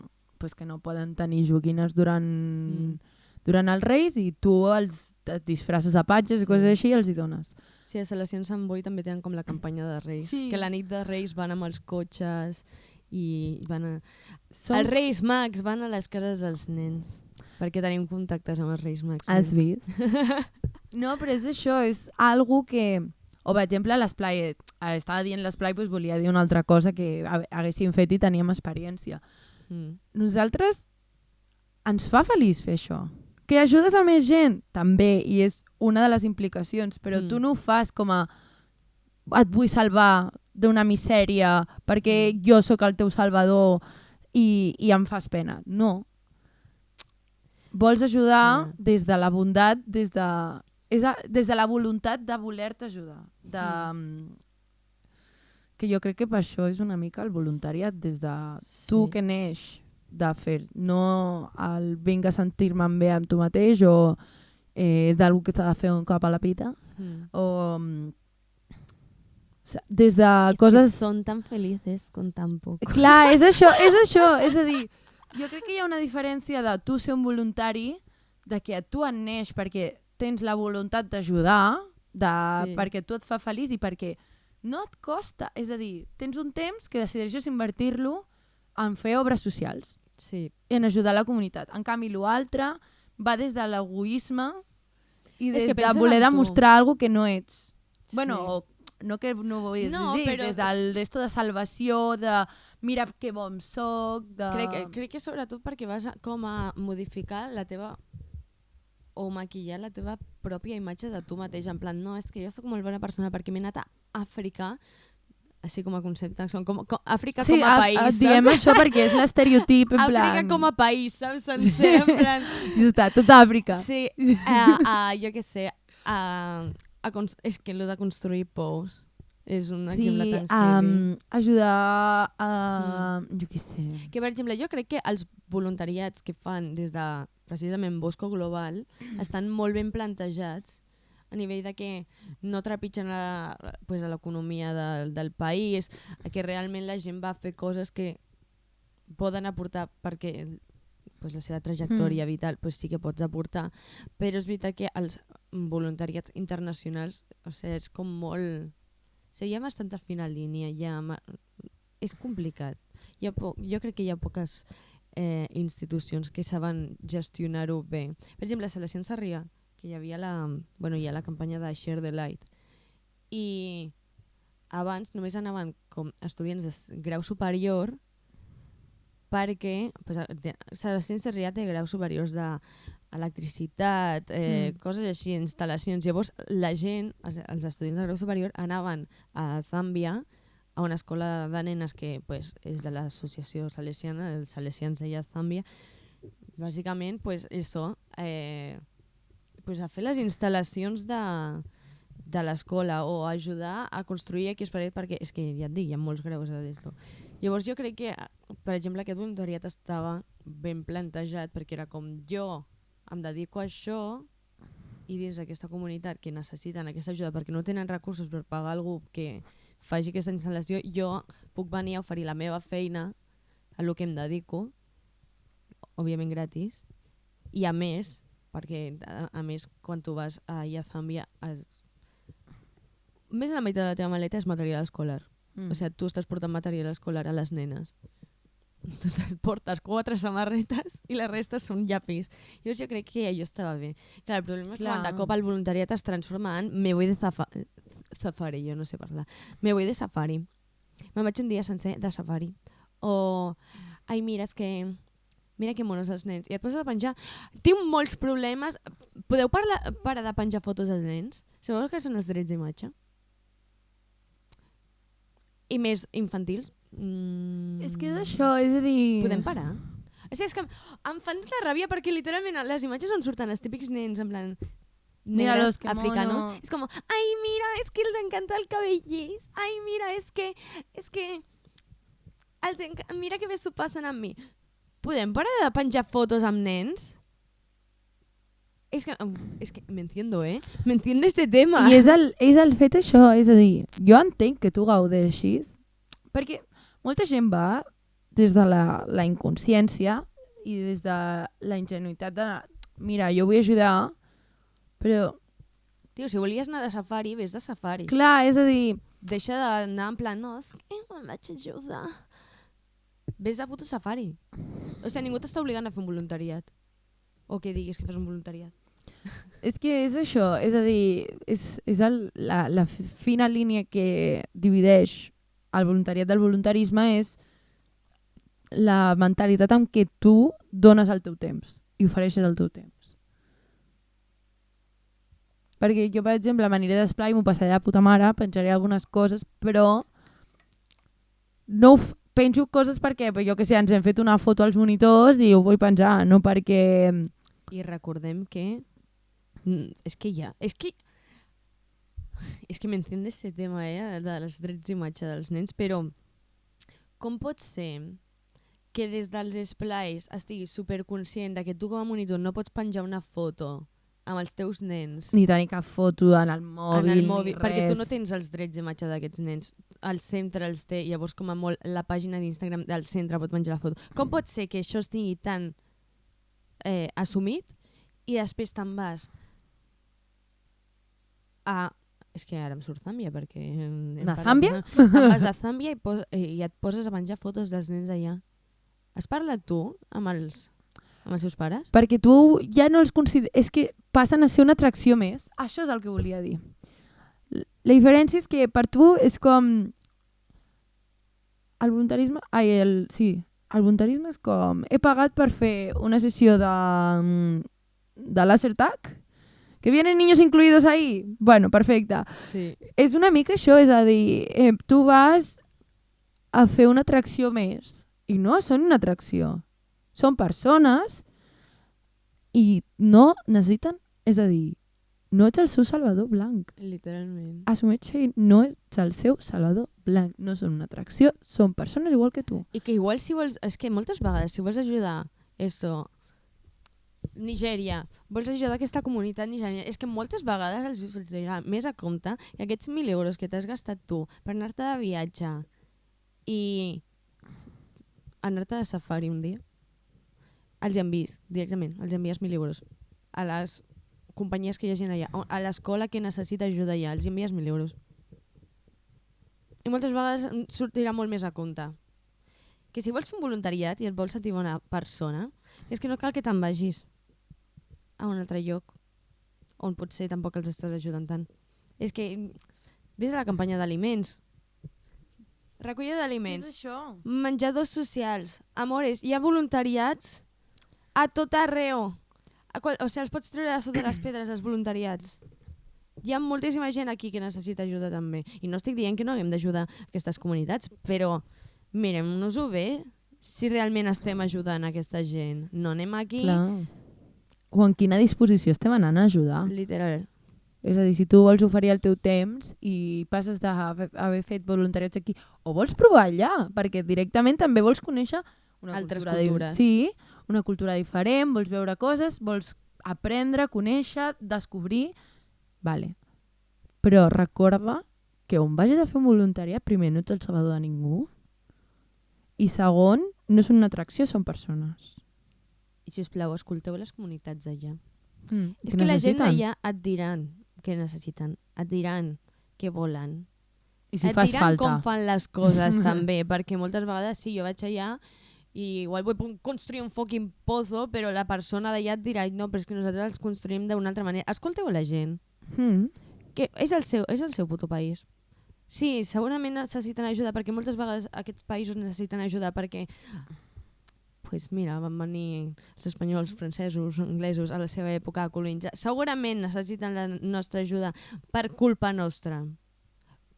no poden tenir joguines durant els Reis i tu et disfresses de patges i coses així i els hi dones. Sí, a Salesians Sant Boi també tenen com la campanya de Reis. Sí. Que la nit de Reis van amb els cotxes i van a... Els Reis Mags van a les cases dels nens perquè tenim contactes amb els Reis Mags. Has vist? No, però és això, és algo que... O, per exemple, l'esplai, estava dient l'esplai, doncs volia dir una altra cosa que haguéssim fet i teníem experiència. Nosaltres ens fa feliç fer això. Que ajudes a més gent? També, i és una de les implicacions, però tu no ho fas com a et vull salvar d'una misèria perquè jo sóc el teu salvador i em fas pena. No. Vols ajudar des de la bondat, des de la voluntat de voler-te ajudar. Que jo crec que per això és una mica el voluntariat, des de tu que neix de fer, no el vinc a sentir-me bé amb tu mateix o és d'algú que s'ha de fer un cop a la pita o des de coses... Que són tan felices con tan poc. Clar, és això, és a dir, jo crec que hi ha una diferència de tu ser un voluntari, de que tu en neix perquè tens la voluntat d'ajudar, perquè tu et fa feliç i perquè no et costa. És a dir, tens un temps que decideixes invertir-lo en fer obres socials i en ajudar la comunitat. En canvi, l'altre va des de l'egoisme i des de voler demostrar alguna cosa que no ets. Bueno, no que no ho vull dir, des d'esto de salvació, de mira que bon soc... Crec que sobretot perquè vas com a modificar la teva o maquillar la teva pròpia imatge de tu mateix, en plan, no, és que jo sóc molt bona persona perquè m'he anat a Àfrica, així com a concepte, Àfrica com a país, saps? Diem això perquè és l'estereotip, en plan... Àfrica com a país, saps? Sencer, en plan... I està, tota Àfrica. Sí, jo què sé, és que allò de construir pous és un exemple tan heavy. Ajudar a... jo què sé... Que, per exemple, jo crec que els voluntariats que fan des de precisament Bosco Global estan molt ben plantejats a nivell de que no trepitgen a l'economia del país, que realment la gent va fer coses que poden aportar perquè la seva trajectòria vital sí que pots aportar, però és veritat que els voluntariats internacionals és com molt... hi ha bastanta fina línia, és complicat. Jo crec que hi ha poques institucions que saben gestionar-ho bé. Per exemple, a Salesians Sarrià, que hi havia hi ha la campanya de Share the Light, i abans només anaven com estudiants de grau superior perquè Salesians Sarrià té graus superiors d'electricitat, coses així, instal·lacions. Llavors la gent, els estudiants de grau superior, anaven a Zàmbia a una escola de nenes que és de l'associació salesiana, els salesians allà a Zàmbia, bàsicament a fer les instal·lacions de l'escola o ajudar a construir X paret, perquè és que ja et dic, hi ha molts graus a d'esto. Llavors jo crec que, per exemple, aquest voluntariat estava ben plantejat perquè era com jo em dedico a això i dins d'aquesta comunitat que necessiten aquesta ajuda perquè no tenen recursos per pagar algú que faci aquesta instal·lació, jo puc venir a oferir la meva feina a lo que em dedico, òbviament gratis, i a més, perquè a més quan tu vas a Zàmbia més de la meitat de la teva maleta és material escolar. O sigui, tu estàs portant material escolar a les nenes. Tu portes 4 samarretes i la resta són llapis. Jo crec que allò estava bé. Clar, el problema és que quan de cop el voluntariat es transforma en me voy de safari, jo no sé parlar. Me voy de safari. me'n vaig un dia sencer de safari. O, ai, mira, és que... Mira que monos els nens. I et poses a penjar. Tinc molts problemes. Podeu parar de penjar fotos dels nens? Sabeu que són els drets d'imatge? I més infantils? És que és això, és a dir... Podem parar? És que em fan la ràbia perquè literalment les imatges on surten els típics nens en plan negres africanos. És com, ai, mira, és que els encanta el cabell llis. Ai, mira, és que mira que bé s'ho passen amb mi. Podem parar de penjar fotos amb nens? És que me entiendo, me entiende este tema. I és el fet això, és a dir, jo entenc que tu gaudeixis, perquè molta gent va des de la inconsciència i des de la ingenuïtat de, mira, jo vull ajudar, però... Tio, si volies anar de safari, vés de safari. Clar, és a dir... Deixa d'anar en plan, no, és que me'n vaig ajudar. Vés a puto safari. O sigui, ningú t'està obligant a fer un voluntariat. O que diguis que fes un voluntariat. És que és això, és a dir, és la fina línia que divideix el voluntariat del voluntarisme és la mentalitat amb què tu dones el teu temps i ofereixes el teu temps. Perquè jo, per exemple, m'aniré d'esplai, m'ho passaré de puta mare, penjaré algunes coses, però no penjo coses perquè, jo que sé, ens hem fet una foto als monitors i ho vull penjar, no perquè... I recordem que... És que m'entiende ese tema, dels drets d'imatge dels nens, però com pot ser que des dels esplais estiguis superconscient de que tu com a monitor no pots penjar una foto amb els teus nens ni tenir cap foto en el mòbil, ni res. Perquè tu no tens els drets d'imatge d'aquests nens, el centre els té, llavors com a molt la pàgina d'Instagram del centre pot penjar la foto. Com pot ser que això estigui tan assumit i després te'n vas a... És que ara em surt Zàmbia perquè... De Zàmbia? Te'n vas a Zàmbia i et poses a penjar fotos dels nens allà. Has parlat tu amb els seus pares? Perquè tu ja no els consideres... És que passen a ser una atracció més. Això és el que volia dir. La diferència és que per tu és com... El voluntarisme... el voluntarisme és com... He pagat per fer una sessió de láser tag? ¿Que vienen niños incluidos ahí? Bueno, perfecte. Sí. És una mica això, és a dir, tu vas a fer una atracció més. I no són una atracció. Són persones i no necessiten, és a dir, no ets el seu salvador blanc. Literalment. Assumeix que no ets el seu salvador blanc. No són una atracció, són persones igual que tu. I que igual si vols... És que moltes vegades si vols ajudar Nigèria, vols ajudar aquesta comunitat nigeriana, és que moltes vegades els dirà més a compte i aquests 1.000 euros que t'has gastat tu per anar-te de viatge i anar-te de safari un dia, els envies directament, els envies 1.000 euros a les companyies que hi ha allà, a l'escola que necessita ajuda allà, els envies 1.000 euros. I moltes vegades sortirà molt més a compte. Que si vols fer un voluntariat i et vols sentir bona persona, és que no cal que te'n vagis a un altre lloc on potser tampoc els estàs ajudant tant. És que ves a la campanya d'aliments, recollida d'aliments, menjadors socials, amores, hi ha voluntariats a tot arreu. O sigui, els pots treure de sota les pedres, els voluntariats. Hi ha moltíssima gent aquí que necessita ajuda també. I no estic dient que no haguem d'ajudar aquestes comunitats, però mirem-nos-ho bé si realment estem ajudant aquesta gent. No anem aquí... Clar. O en quina disposició estem anant a ajudar. Literal. És a dir, si tu vols oferir el teu temps i passes d'haver fet voluntariats aquí, o vols provar allà, perquè directament també vols conèixer una altres cultura cultures. Sí, una cultura diferent, vols veure coses, vols aprendre, conèixer, descobrir... Vale. Però recorda que on vagis a fer un voluntariat, primer, no ets el salvador de ningú, i segon, no és una atracció, són persones. I sisplau, escolteu les comunitats d'allà. És que la gent d'allà et diran què necessiten, et diran què volen. I si et fas diran falta. com fan les coses també, perquè moltes vegades sí, jo vaig allà i igual vull construir un fucking pozo, però la persona d'allà et dirà no, però és que nosaltres els construïm d'una altra manera. Escolteu la gent. Que és el seu puto país. Sí, segurament necessiten ajuda perquè moltes vegades aquests països necessiten ajuda perquè pues mira, van venir els espanyols, francesos, anglesos a la seva època a colonitzar. Segurament necessiten la nostra ajuda per culpa nostra.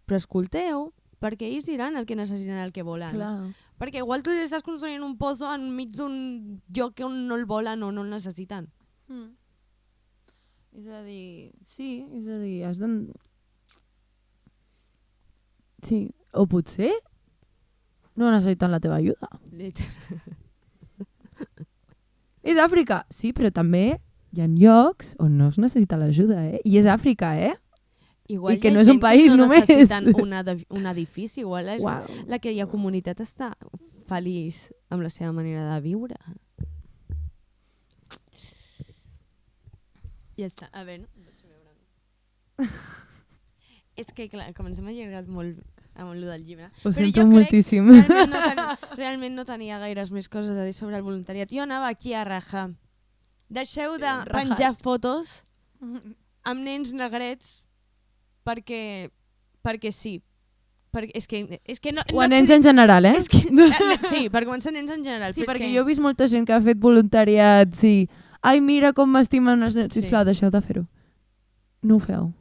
Però escolteu, perquè ells diran el que necessiten, el que volen. Clar. Perquè igual tu estàs construint un pozo enmig d'un lloc on no el volen o no el necessiten. És a dir, sí, és a dir, has de... Sí, o potser no necessiten la teva ajuda. És Àfrica, sí, però també hi ha llocs on no es necessita l'ajuda, I és Àfrica, Igual I que hi ha no és un gent país que no només. necessiten un edifici, igual és Uau. la que la comunitat està feliç amb la seva manera de viure. Ja està, a veure, vaig veure. És que clar, com ens hem allargat molt amb el del llibre. Ho però sento jo moltíssim. Realment no tenia gaires més coses a dir sobre el voluntariat. Jo anava aquí a rajar. Deixeu de Rajat. penjar fotos amb nens negrets perquè sí. Perquè és que no, O a nens en general, És que, sí, per començar nens en general. Sí, però és perquè que... jo he vist molta gent que ha fet voluntariat, sí. Ai, mira com m'estimen els nens. Sí. Sisplau, deixeu de fer-ho. No ho feu.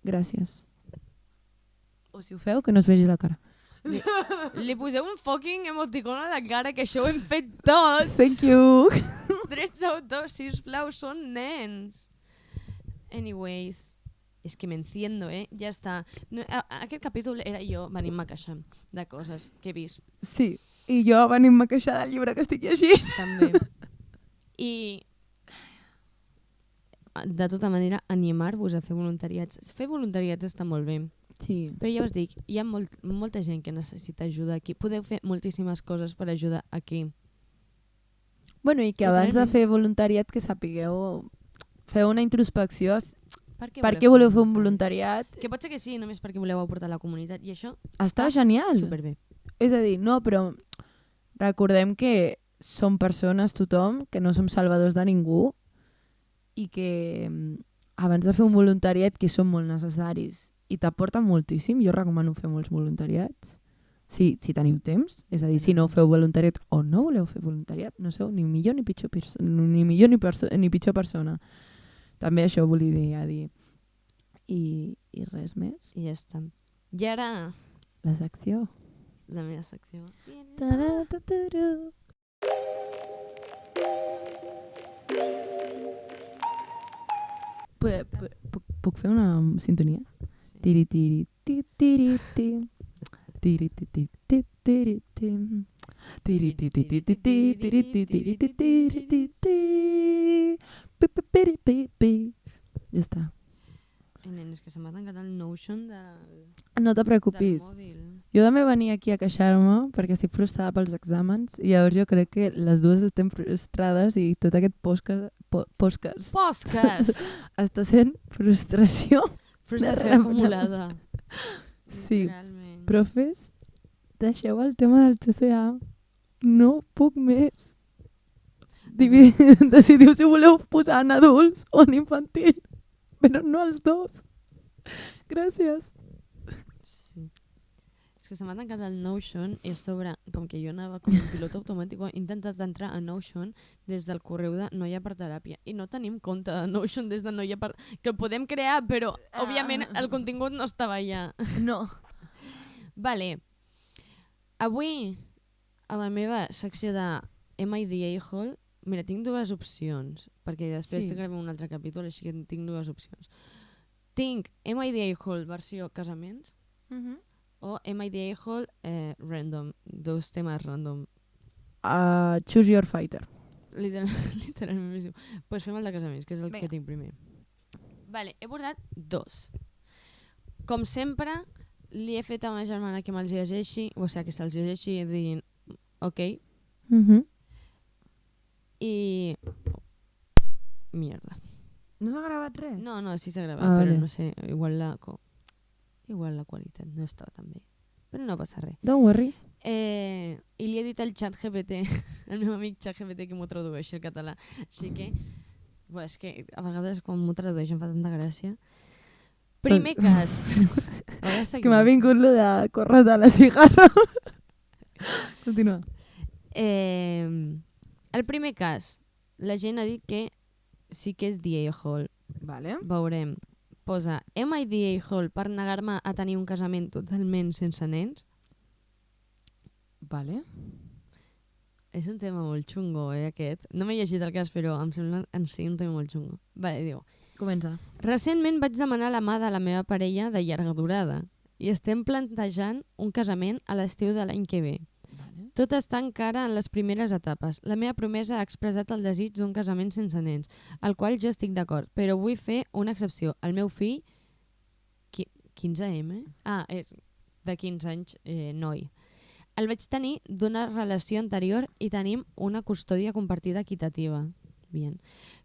Gràcies. O si ho feu, que no es vegi la cara. Li poseu un fucking emoticon a la cara, que això ho hem fet tots. Thank you. Drets d'autor, sisplau, són nens. Anyways, és que m'enciendo, ja està. No, aquest capítol era jo venint-me a queixar de coses que he vist. Sí, i jo venint-me a queixar del llibre que estic llegint. També. I de tota manera, animar-vos a fer voluntariats. Fer voluntariats està molt bé. Sí. Però ja us dic, hi ha molta gent que necessita ajuda aquí. Podeu fer moltíssimes coses per ajudar aquí. Bueno, i que abans de fer voluntariat que sapigueu, feu una introspecció. Per què voleu fer un voluntariat? Que pot ser que sí, només perquè voleu aportar a la comunitat. I això Està genial. superbé. És a dir, no, però recordem que som persones, tothom, que no som salvadors de ningú i que abans de fer un voluntariat que són molt necessaris i t'aporten moltíssim, jo recomano fer molts voluntariats. Si teniu temps, és a dir, si no feu voluntariat o no voleu fer voluntariat, no sou ni millor ni pitjor ni pitjor persona. També això volia dir. I res més. I ja està. I ara, La secció. la meva secció. Puc fer una sintonia? Sí. Tiri tiri ti tiri ti. Tiri ti ti ti tiri ti. Tiri ti ti ti ti ti tiri ti tiri ti tiri ti ti. Pi pi pi pi pi. Ja està. Nenes, que se m'ha tancat el Notion del No te preocupis. mòbil. Jo també venia aquí a queixar-me perquè estic frustrada pels exàmens i llavors jo crec que les dues estem frustrades i tot aquest podcast Posques! està sent frustració. Frustració Real. acumulada. Sí. Realment. Profes, deixeu el tema del TCA. No puc més. Decidiu si voleu posar en adults o en infantil. Però no els dos. Gràcies. Sí. És que se m'ha tancat el Notion i sobre, com que jo anava com un pilot automàtic, he intentat entrar a Notion des del correu de Noia per Teràpia i no tenim compte de Notion des de Noia per... que el podem crear, però òbviament el contingut no estava allà. No. Vale. Avui, a la meva secció de Am I the A-Hole, mira, tinc dues opcions, perquè després Sí. gravem un altre capítol, així que tinc dues opcions. Tinc Am I the A-Hole versió casaments o Am I the A-Hole random, dos temes random. Choose your fighter. Literalment. Pues fem el de casaments, que és el Vinga. que tinc primer. Vale, he portat dos. Com sempre, li he fet a ma germana que me'ls llegeixi, o sigui, que se'ls llegeixi i diguin ok, i... Mierda. No s'ha gravat res? No, sí s'ha gravat, Ah, però vale. no sé, igual la qualitat no estava tan bé. Però no passa res. Don't worry. I li he dit al xat GPT, al meu amic xat GPT, que m'ho tradueixi al català. Així que, bueno, és que a vegades quan m'ho tradueix em fa tanta gràcia. Primer cas. Vaya És que m'ha vingut lo de córrer de la cigarra. Continua. El primer cas, la gent ha dit que sí que és the a-hole. Vale. Veurem. Posa, am I the a-hole per negar-me a tenir un casament totalment sense nens? Vale. És un tema molt xungo, aquest. No m'he llegit el cas, però em sembla en si un tema molt xungo. Vale, diu. Comença. Recentment vaig demanar la mà de la meva parella de llarga durada i estem plantejant un casament a l'estiu de l'any que ve. Vale. Tot està encara en les primeres etapes. La meva promesa ha expressat el desig d'un casament sense nens, al qual jo estic d'acord, però vull fer una excepció. El meu fill, 15M? Ah, és de 15 anys, noi. El vaig tenir d'una relació anterior i tenim una custòdia compartida equitativa. Bien.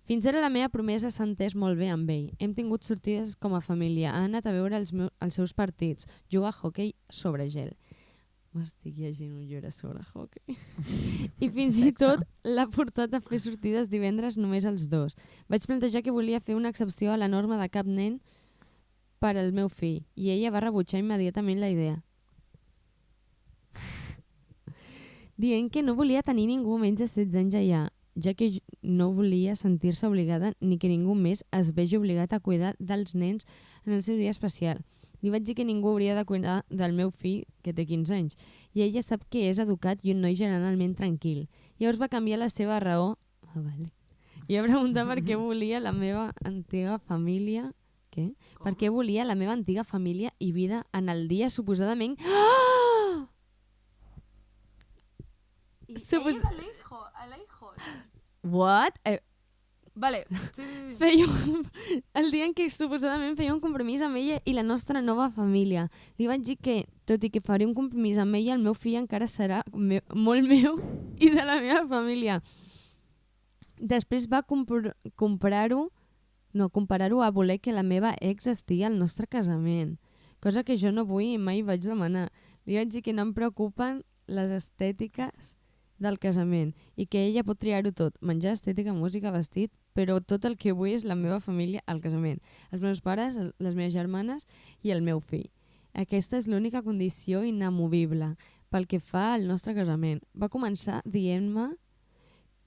Fins ara la meva promesa s'ha entès molt bé amb ell. Hem tingut sortides com a família, ha anat a veure els seus partits, jugar a hoquei sobre gel. M'estic llegint un llibre sobre hoquei. I fins i tot l'ha portat a fer sortides divendres només els dos. Vaig plantejar que volia fer una excepció a la norma de cap nen per al meu fill i ella va rebutjar immediatament la idea. Dient que no volia tenir ningú menys de 16 anys allà, ja que no volia sentir-se obligada ni que ningú més es vegi obligat a cuidar dels nens en el seu dia especial. Li vaig dir que ningú hauria de cuidar del meu fill, que té 15 anys, i ella sap que és educat i un noi generalment tranquil. Llavors va canviar la seva raó. Vale. I va preguntar per què volia la meva antiga família... Què? Per què volia la meva antiga família i vida en el dia suposadament... Ah! I ell és a l'Eichhol. What? Vale. Sí. Feia el dia en què suposadament feia un compromís amb ella i la nostra nova família. Li vaig dir que, tot i que faré un compromís amb ella, el meu fill encara serà molt meu i de la meva família. Després va comparar-ho a voler que la meva ex estigui al nostre casament, cosa que jo no vull i mai vaig demanar. Li vaig dir que no em preocupen les estètiques del casament i que ella pot triar-ho tot, menjar, estètica, música, vestit, però tot el que vull és la meva família al casament, els meus pares, les meves germanes i el meu fill. Aquesta és l'única condició inamovible pel que fa al nostre casament. Va començar dient-me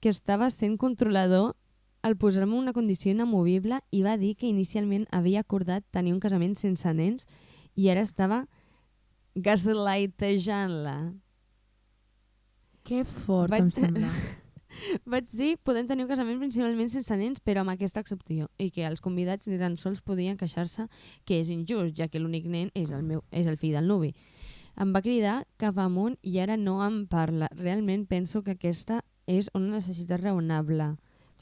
que estava sent controlador al posar-me una condició inamovible i va dir que inicialment havia acordat tenir un casament sense nens i ara estava gaslightejant-la. Que fort, em sembla. Vaig dir, podem tenir un casament principalment sense nens, però amb aquesta excepció, i que els convidats ni tan sols podien queixar-se que és injust, ja que l'únic nen és el fill del nuvi. Em va cridar cap amunt i ara no em parla. Realment penso que aquesta és una necessitat raonable.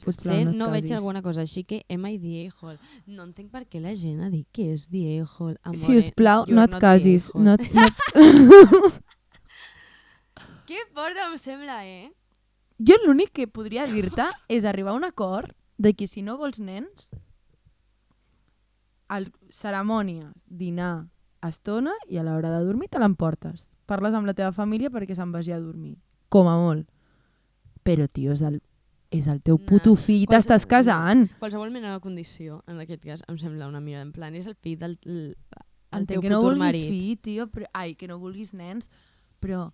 Potser no veig alguna cosa així que am I the a-hole. No entenc per què la gent ha dit que és the a-hole. Sisplau, no et casis. Que fort em sembla, Jo l'únic que podria dir-te és arribar a un acord de que si no vols nens, cerimònia, dinar, estona i a l'hora de dormir te l'emportes. Parles amb la teva família perquè se'n vagi a dormir. Com a molt. Però, tio, és el teu puto fill i t'estàs casant. Qualsevol mena de condició, en aquest cas, em sembla una mirada en plan. És el fill del teu futur no marit. Fill, tio, que no vulguis nens, però...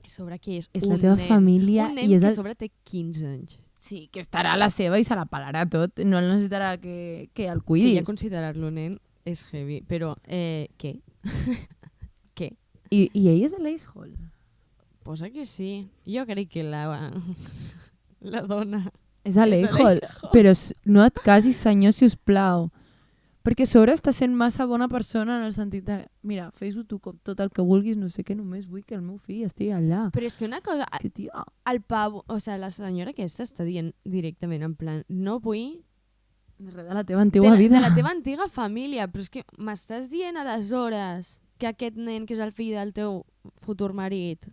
Sobre què és la teva família. Un nen que a sobre té 15 anys. Sí, que estarà a la seva i se la pelarà tot. No necessitarà que el cuidis. Que ja considerar-lo nen és heavy. Però, què? Què? I ell és de l'Eichhol? Posa que sí. Jo crec que la dona... És a l'Eichhol. Però no et casis, senyor, si us plau. Perquè a sobre està sent massa bona persona en el sentit de, mira, fes-ho tu com tot el que vulguis, no sé què, només vull que el meu fill estigui allà. Però és que una cosa, és que, tio, el pavo, o sigui, la senyora aquesta està dient directament, en plan, no vull... Res de la teva antiga vida. De la teva antiga família, però és que m'estàs dient aleshores que aquest nen, que és el fill del teu futur marit,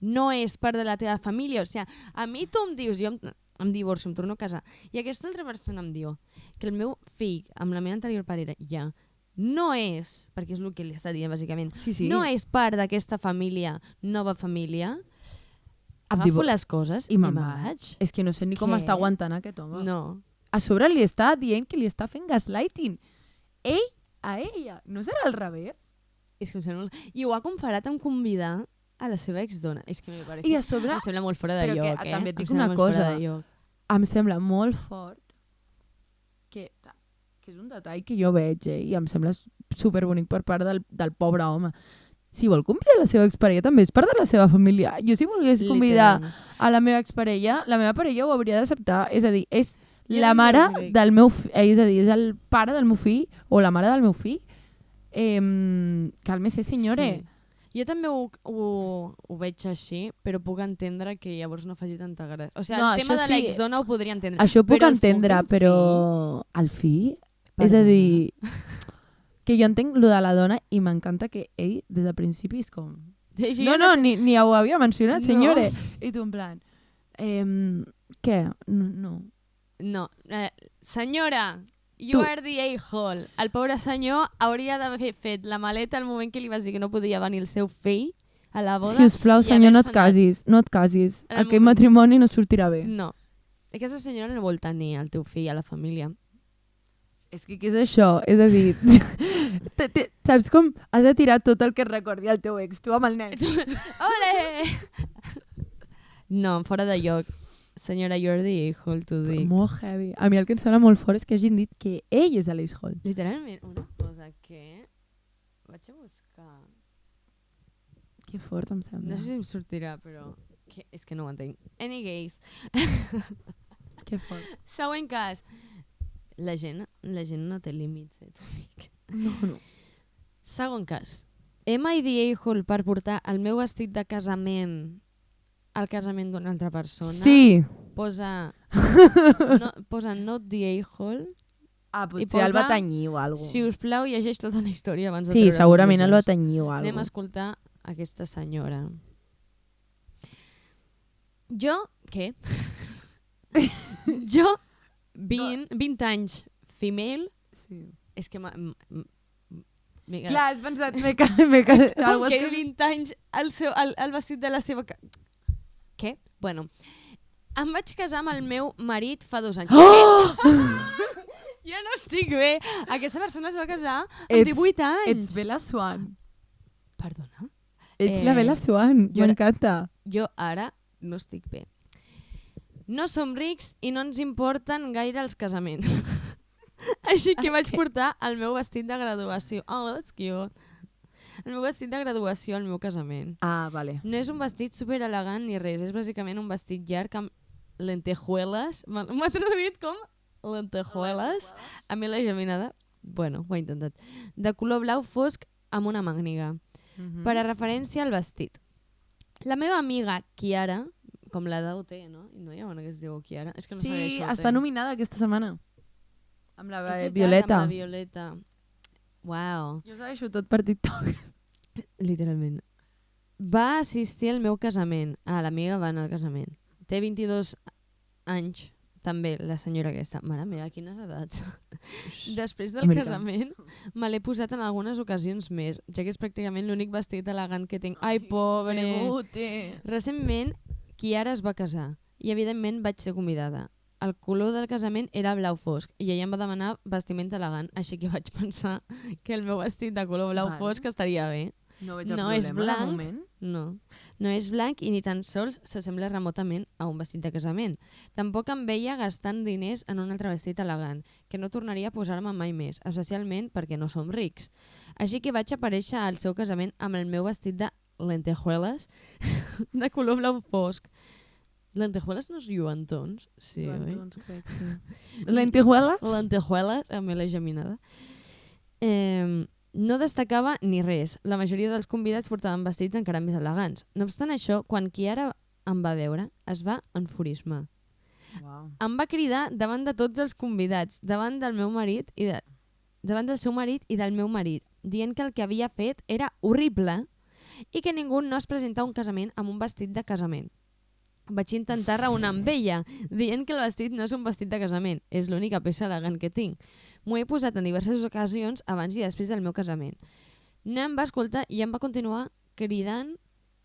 no és part de la teva família. O sigui, a mi tu em dius, jo em divorcio, em torno a casar, i aquesta altra persona em diu que el meu fill amb la meva anterior parella ja no és, perquè és el que li està dient bàsicament, sí. no és part d'aquesta família, nova família, agafo les coses i me'n vaig. És que no sé ni com està aguantant aquest home. No. A sobre li està dient que li està fent gaslighting. Ell a ella. No serà al revés? És que em sembla... I ho ha comparat amb convidar a la seva exdona. És que I a sobre... em sembla molt fora de Però lloc, que també et dic Em sembla una molt fora cosa. de lloc. Em sembla molt fort que és un detall que jo veig, i em sembla superbonic per part del pobre home. Si vol convidar la seva exparella també és part de la seva família. Jo si volgués convidar a la meva exparella, la meva parella ho hauria d'acceptar. És a dir, és la mare del meu fill, és a dir, és el pare del meu fill o la mare del meu fill. Cálmese, senyore. Sí. Jo també ho veig així, però puc entendre que llavors no faci tanta gràcia. O sigui, el tema de l'exdona ho podria entendre. Això ho puc entendre, però el fill... És a dir, que jo entenc lo de la dona i m'encanta que ell, des del principi, és com... Ni ho havia mencionat, senyore. I tu en plan... què? No. No. Senyora, you are the a-hole. El pobre senyor hauria d'haver fet la maleta al moment que li vas dir que no podia venir el seu fill a la boda. Sisplau, senyor, no et casis. No et casis. Aquest matrimoni no sortirà bé. No. Aquesta senyora no vol tenir el teu fill a la família. És que què és això? És a dir, saps com has de tirar tot el que et recordi el teu ex, tu amb el nen. Ole! No, fora de lloc. Senyora, you're the a-hole, t'ho dic. Molt heavy. A mi el que em sembla molt fort és que hagin dit que ell és l'ase-hole. Literalment, una cosa que... Vaig a buscar... Que fort em sembla. No sé si em sortirà, però... És que no ho entenc. Anyways. Que fort. Següent cas. La gent no té límits, t'ho dic. No. Segon cas. Am I the a-hole per portar el meu vestit de casament al casament d'una altra persona? Sí. Posa not the a-hole. Potser el va tenyir o alguna cosa. Si us plau, llegeix tota la història abans de treure conclusions. Sí, segurament el va tenyir o alguna cosa. Anem a escoltar aquesta senyora. Jo, què? Jo, 20 anys female, sí. És que clar, has pensat, com que 20 anys el vestit de la seva... Què? Bueno, em vaig casar amb el meu marit fa 2 anys. Oh! Ja no estic bé. Aquesta persona es va casar amb 18 anys. Ets Bella Swan. Perdona? Ets la Bella Swan, m'encanta. Jo ara no estic bé. No som rics i no ens importen gaire els casaments. Així que vaig portar el meu vestit de graduació. Oh, that's cute. El meu vestit de graduació al meu casament. Ah, vale. No és un vestit super elegant ni res, és bàsicament un vestit llarg amb lentejuelas. M'ha traduït com lentejuelas. A mi la geminada, bueno, ho he intentat. De color blau fosc amb una màniga. Per a referència al vestit. La meva amiga Kiara, com la d'OT, no? No hi ha una que es diu Kiara. És que no sí, està nominada aquesta setmana. Amb la Violeta. Amb la Violeta. Uau. Jo segueixo tot per TikTok. Literalment. Va assistir al meu casament. L'amiga va anar al casament. Té 22 anys, també, la senyora aquesta. Mare meva, quines edats. Després del casament me l'he posat en algunes ocasions més, ja que és pràcticament l'únic vestit elegant que tinc. Ai, pobre! Recentment, Kiara es va casar i, evidentment, vaig ser convidada. El color del casament era blau fosc i ella em va demanar vestimenta elegant, així que vaig pensar que el meu vestit de color blau fosc estaria bé. No veig el problema de moment. No és blanc i ni tan sols s'assembla remotament a un vestit de casament. Tampoc em veia gastant diners en un altre vestit elegant, que no tornaria a posar-me mai més, especialment perquè no som rics. Així que vaig aparèixer al seu casament amb el meu vestit de lentejuelas de color blau fosc. Lentejuelas no es lluentons? Sí, lluentons, crec, sí. Lentejuelas? Lentejuelas, a mi la geminada. No destacava ni res. La majoria dels convidats portaven vestits encara més elegants. No obstant això, quan Kiara em va veure, es va enfurismar. Wow. Em va cridar davant de tots els convidats, davant del meu marit i davant del seu marit i del meu marit, dient que el que havia fet era horrible i que ningú no es presenta a un casament amb un vestit de casament. Vaig intentar raonar amb ella, dient que el vestit no és un vestit de casament, és l'única peça elegant que tinc. M'ho he posat en diverses ocasions abans i després del meu casament. No em va escoltar i em va continuar cridant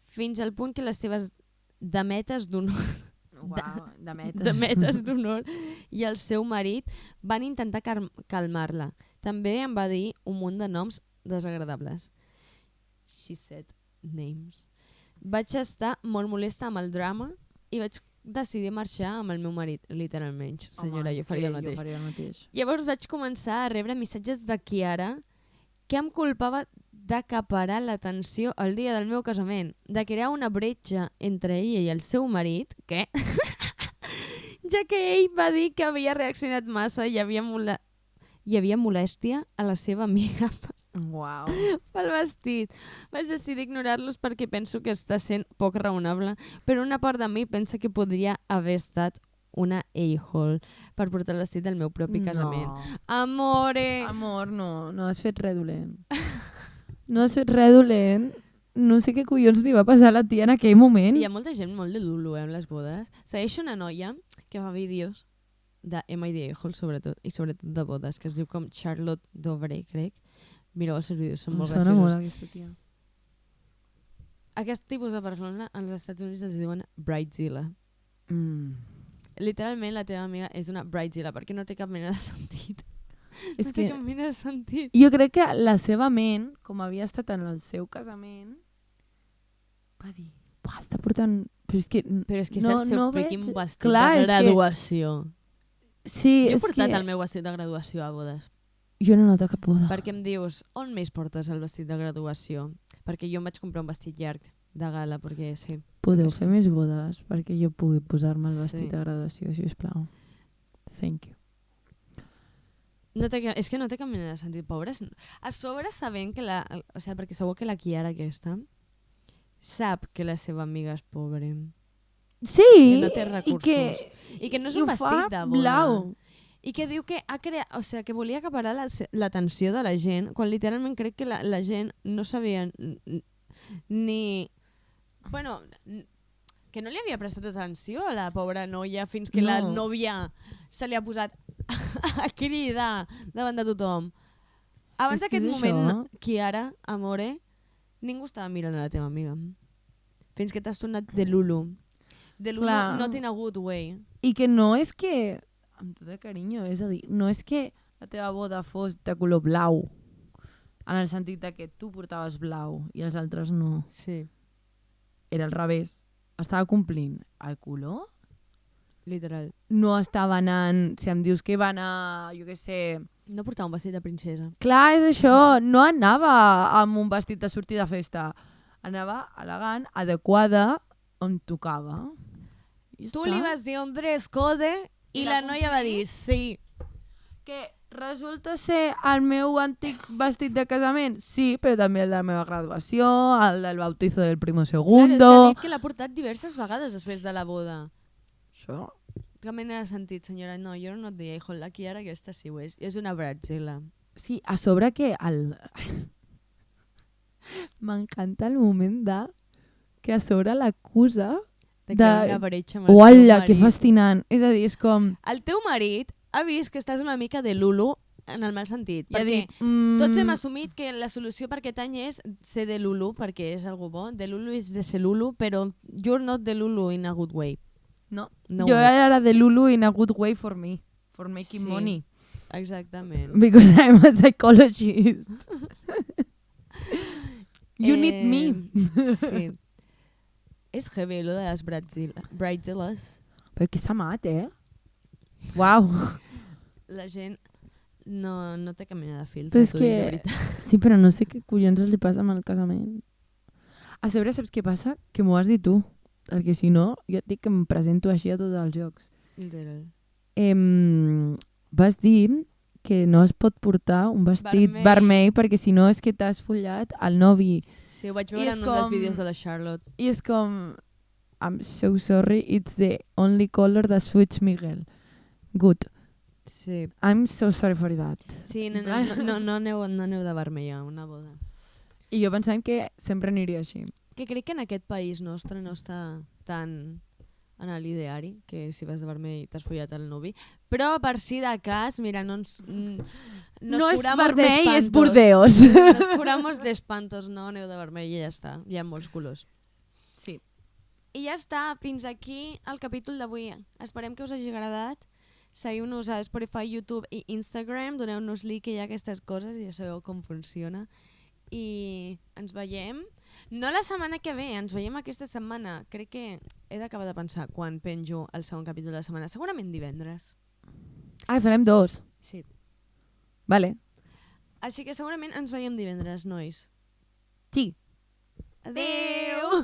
fins al punt que les seves dametes d'honor dametes d'honor i el seu marit van intentar calmar-la. També em va dir un munt de noms desagradables. she said names. Vaig estar molt molesta amb el drama i vaig decidir marxar amb el meu marit, literalment. Senyora, jo faria el mateix. Llavors vaig començar a rebre missatges de Kiara que em culpava d'acaparar l'atenció el dia del meu casament, de crear una bretxa entre ella i el seu marit, que ja que ell va dir que havia reaccionat massa i hi havia molèstia a la seva amiga Uau. pel vestit. Vaig decidir ignorar-los perquè penso que està sent poc raonable, però una part de mi pensa que podria haver estat una a-hole per portar el vestit del meu propi casament. No. Amore! Amor, no has fet res dolent. No has fet res dolent. No sé què collons li va passar a la tia en aquell moment. Hi ha molta gent molt de Lulu amb les bodes. Segueixo una noia que fa vídeos de Emma i de a-hole sobretot, i sobretot de bodes, que es diu com Charlotte Dovere, crec. Mireu els seus vídeos, són molt Em sona molt graciosos. aquesta tia. Aquest tipus de persona als Estats Units es diuen Bridezilla. Literalment la teva amiga és una Bridezilla perquè no té cap mena de sentit. És No té que cap mena de sentit. jo crec que la seva ment, com havia estat en el seu casament, va dir, "Buah, està portant... Però és que, Però és que és el seu freaking veig- vestit Clar, de és que- graduació. Sí, Jo he és portat que... el meu vestit de graduació a bodes. Jo no noto cap boda. Perquè em dius, on més portes el vestit de graduació? Perquè jo em vaig comprar un vestit llarg de gala, perquè sí. Podeu sí, fer més bodes perquè jo pugui posar-me el Sí. vestit de graduació, si us plau. Thank you. No té, és que no té cap mena de sentit, pobres. A sobre sabent que o sigui, perquè segur que la Kiara aquesta sap que la seva amiga és pobra. Sí, Que no té recursos. I que no és i un ho fa vestit de boda. blau. I que diu que ha creat, o sigui, que volia acaparar l'atenció de la gent, quan literalment crec que la gent no sabia ni... Bueno, que no li havia prestat atenció a la pobra noia fins que la No. nòvia se li ha posat a cridar davant de tothom. Abans És que d'aquest és moment, això. Kiara, amore, ningú estava mirant a la teva amiga. Fins que t'has tornat de Lulu. De Lulu Clar. not in a good way. I que no és que, amb tot el carinyo, és a dir, no és que la teva boda fos de color blau, en el sentit de que tu portaves blau i els altres no. Sí, Era al revés. Estava complint el color. literal. No estava anant, si em dius que va anar, jo què sé... No portava un vestit de princesa. Clar, és això, no anava amb un vestit de sortir de festa. Anava elegant, adequada, on tocava. I Tu està. li vas dir un dress code i la noia va dir sí. Que resulta ser el meu antic vestit de casament? Sí, però també el de la meva graduació, el del bautizo del primo Claro, segundo... és que ha dit que l'ha portat diverses vegades després de la boda. Això. Cap mena de sentit, senyora. No, jo no et deia, hijo, la Kiara aquesta sí ho és. És una Bridezilla. Sí, a sobre que el... M'encanta el moment de que a sobre l'acusa De crear una bretxa amb el Uala, seu que marit. fascinant. És a dir, és com... El teu marit ha vist que estàs una mica de Lulu en el mal sentit. I ha Perquè dit, tots hem assumit que la solució per aquest any és ser de Lulu, perquè és algo bo. De Lulu és de ser Lulu, però you're not de Lulu in a good way. No, No jo ho ets. era de Lulu in a good way for me. For making Sí. money. Exactament. Because I'm a psychologist. You need me. Sí. És heavy, lo de les Bridezillas. Però que s'ha mat, Uau. La gent no té cap mena de filtre. Però és t'ho dic de que... veritat. Sí, però no sé què collons li passa amb el casament. A sobre, saps què passa? Que m'ho has dit tu. Perquè si no, jo et dic que em presento així a tots els jocs. Literal. Vas dir que no es pot portar un vestit vermell perquè si no és que t'has follat el novi. Sí, ho vaig I veure és en un dels com- vídeos de la Charlotte. I és com... I'm so sorry, it's the only color that suits Miguel. Good. Sí, I'm so sorry for that. sí nenes, no aneu de vermell a una boda. I jo pensant que sempre aniria així. Que crec que en aquest país nostre no està tan en l'ideari, que si vas de vermell t'has follat el novi. Però per si de cas, mira, no ens No és curamos de vermell, és espantos. Burdeos. Nos curamos d'espantos, no aneu de vermell i ja està. Hi ha molts colors. Sí. I ja està, fins aquí el capítol d'avui. Esperem que us hagi agradat. Seguiu-nos a Spotify, YouTube i Instagram. Doneu-nos like i aquestes coses i ja sabeu com funciona. i ens veiem. No la setmana que ve, ens veiem aquesta setmana. Crec que he d'acabar de pensar quan penjo el segon capítol de la setmana. Segurament divendres. Ai, farem 2. Sí. Vale. Així que segurament ens veiem divendres, nois. Sí. Adéu!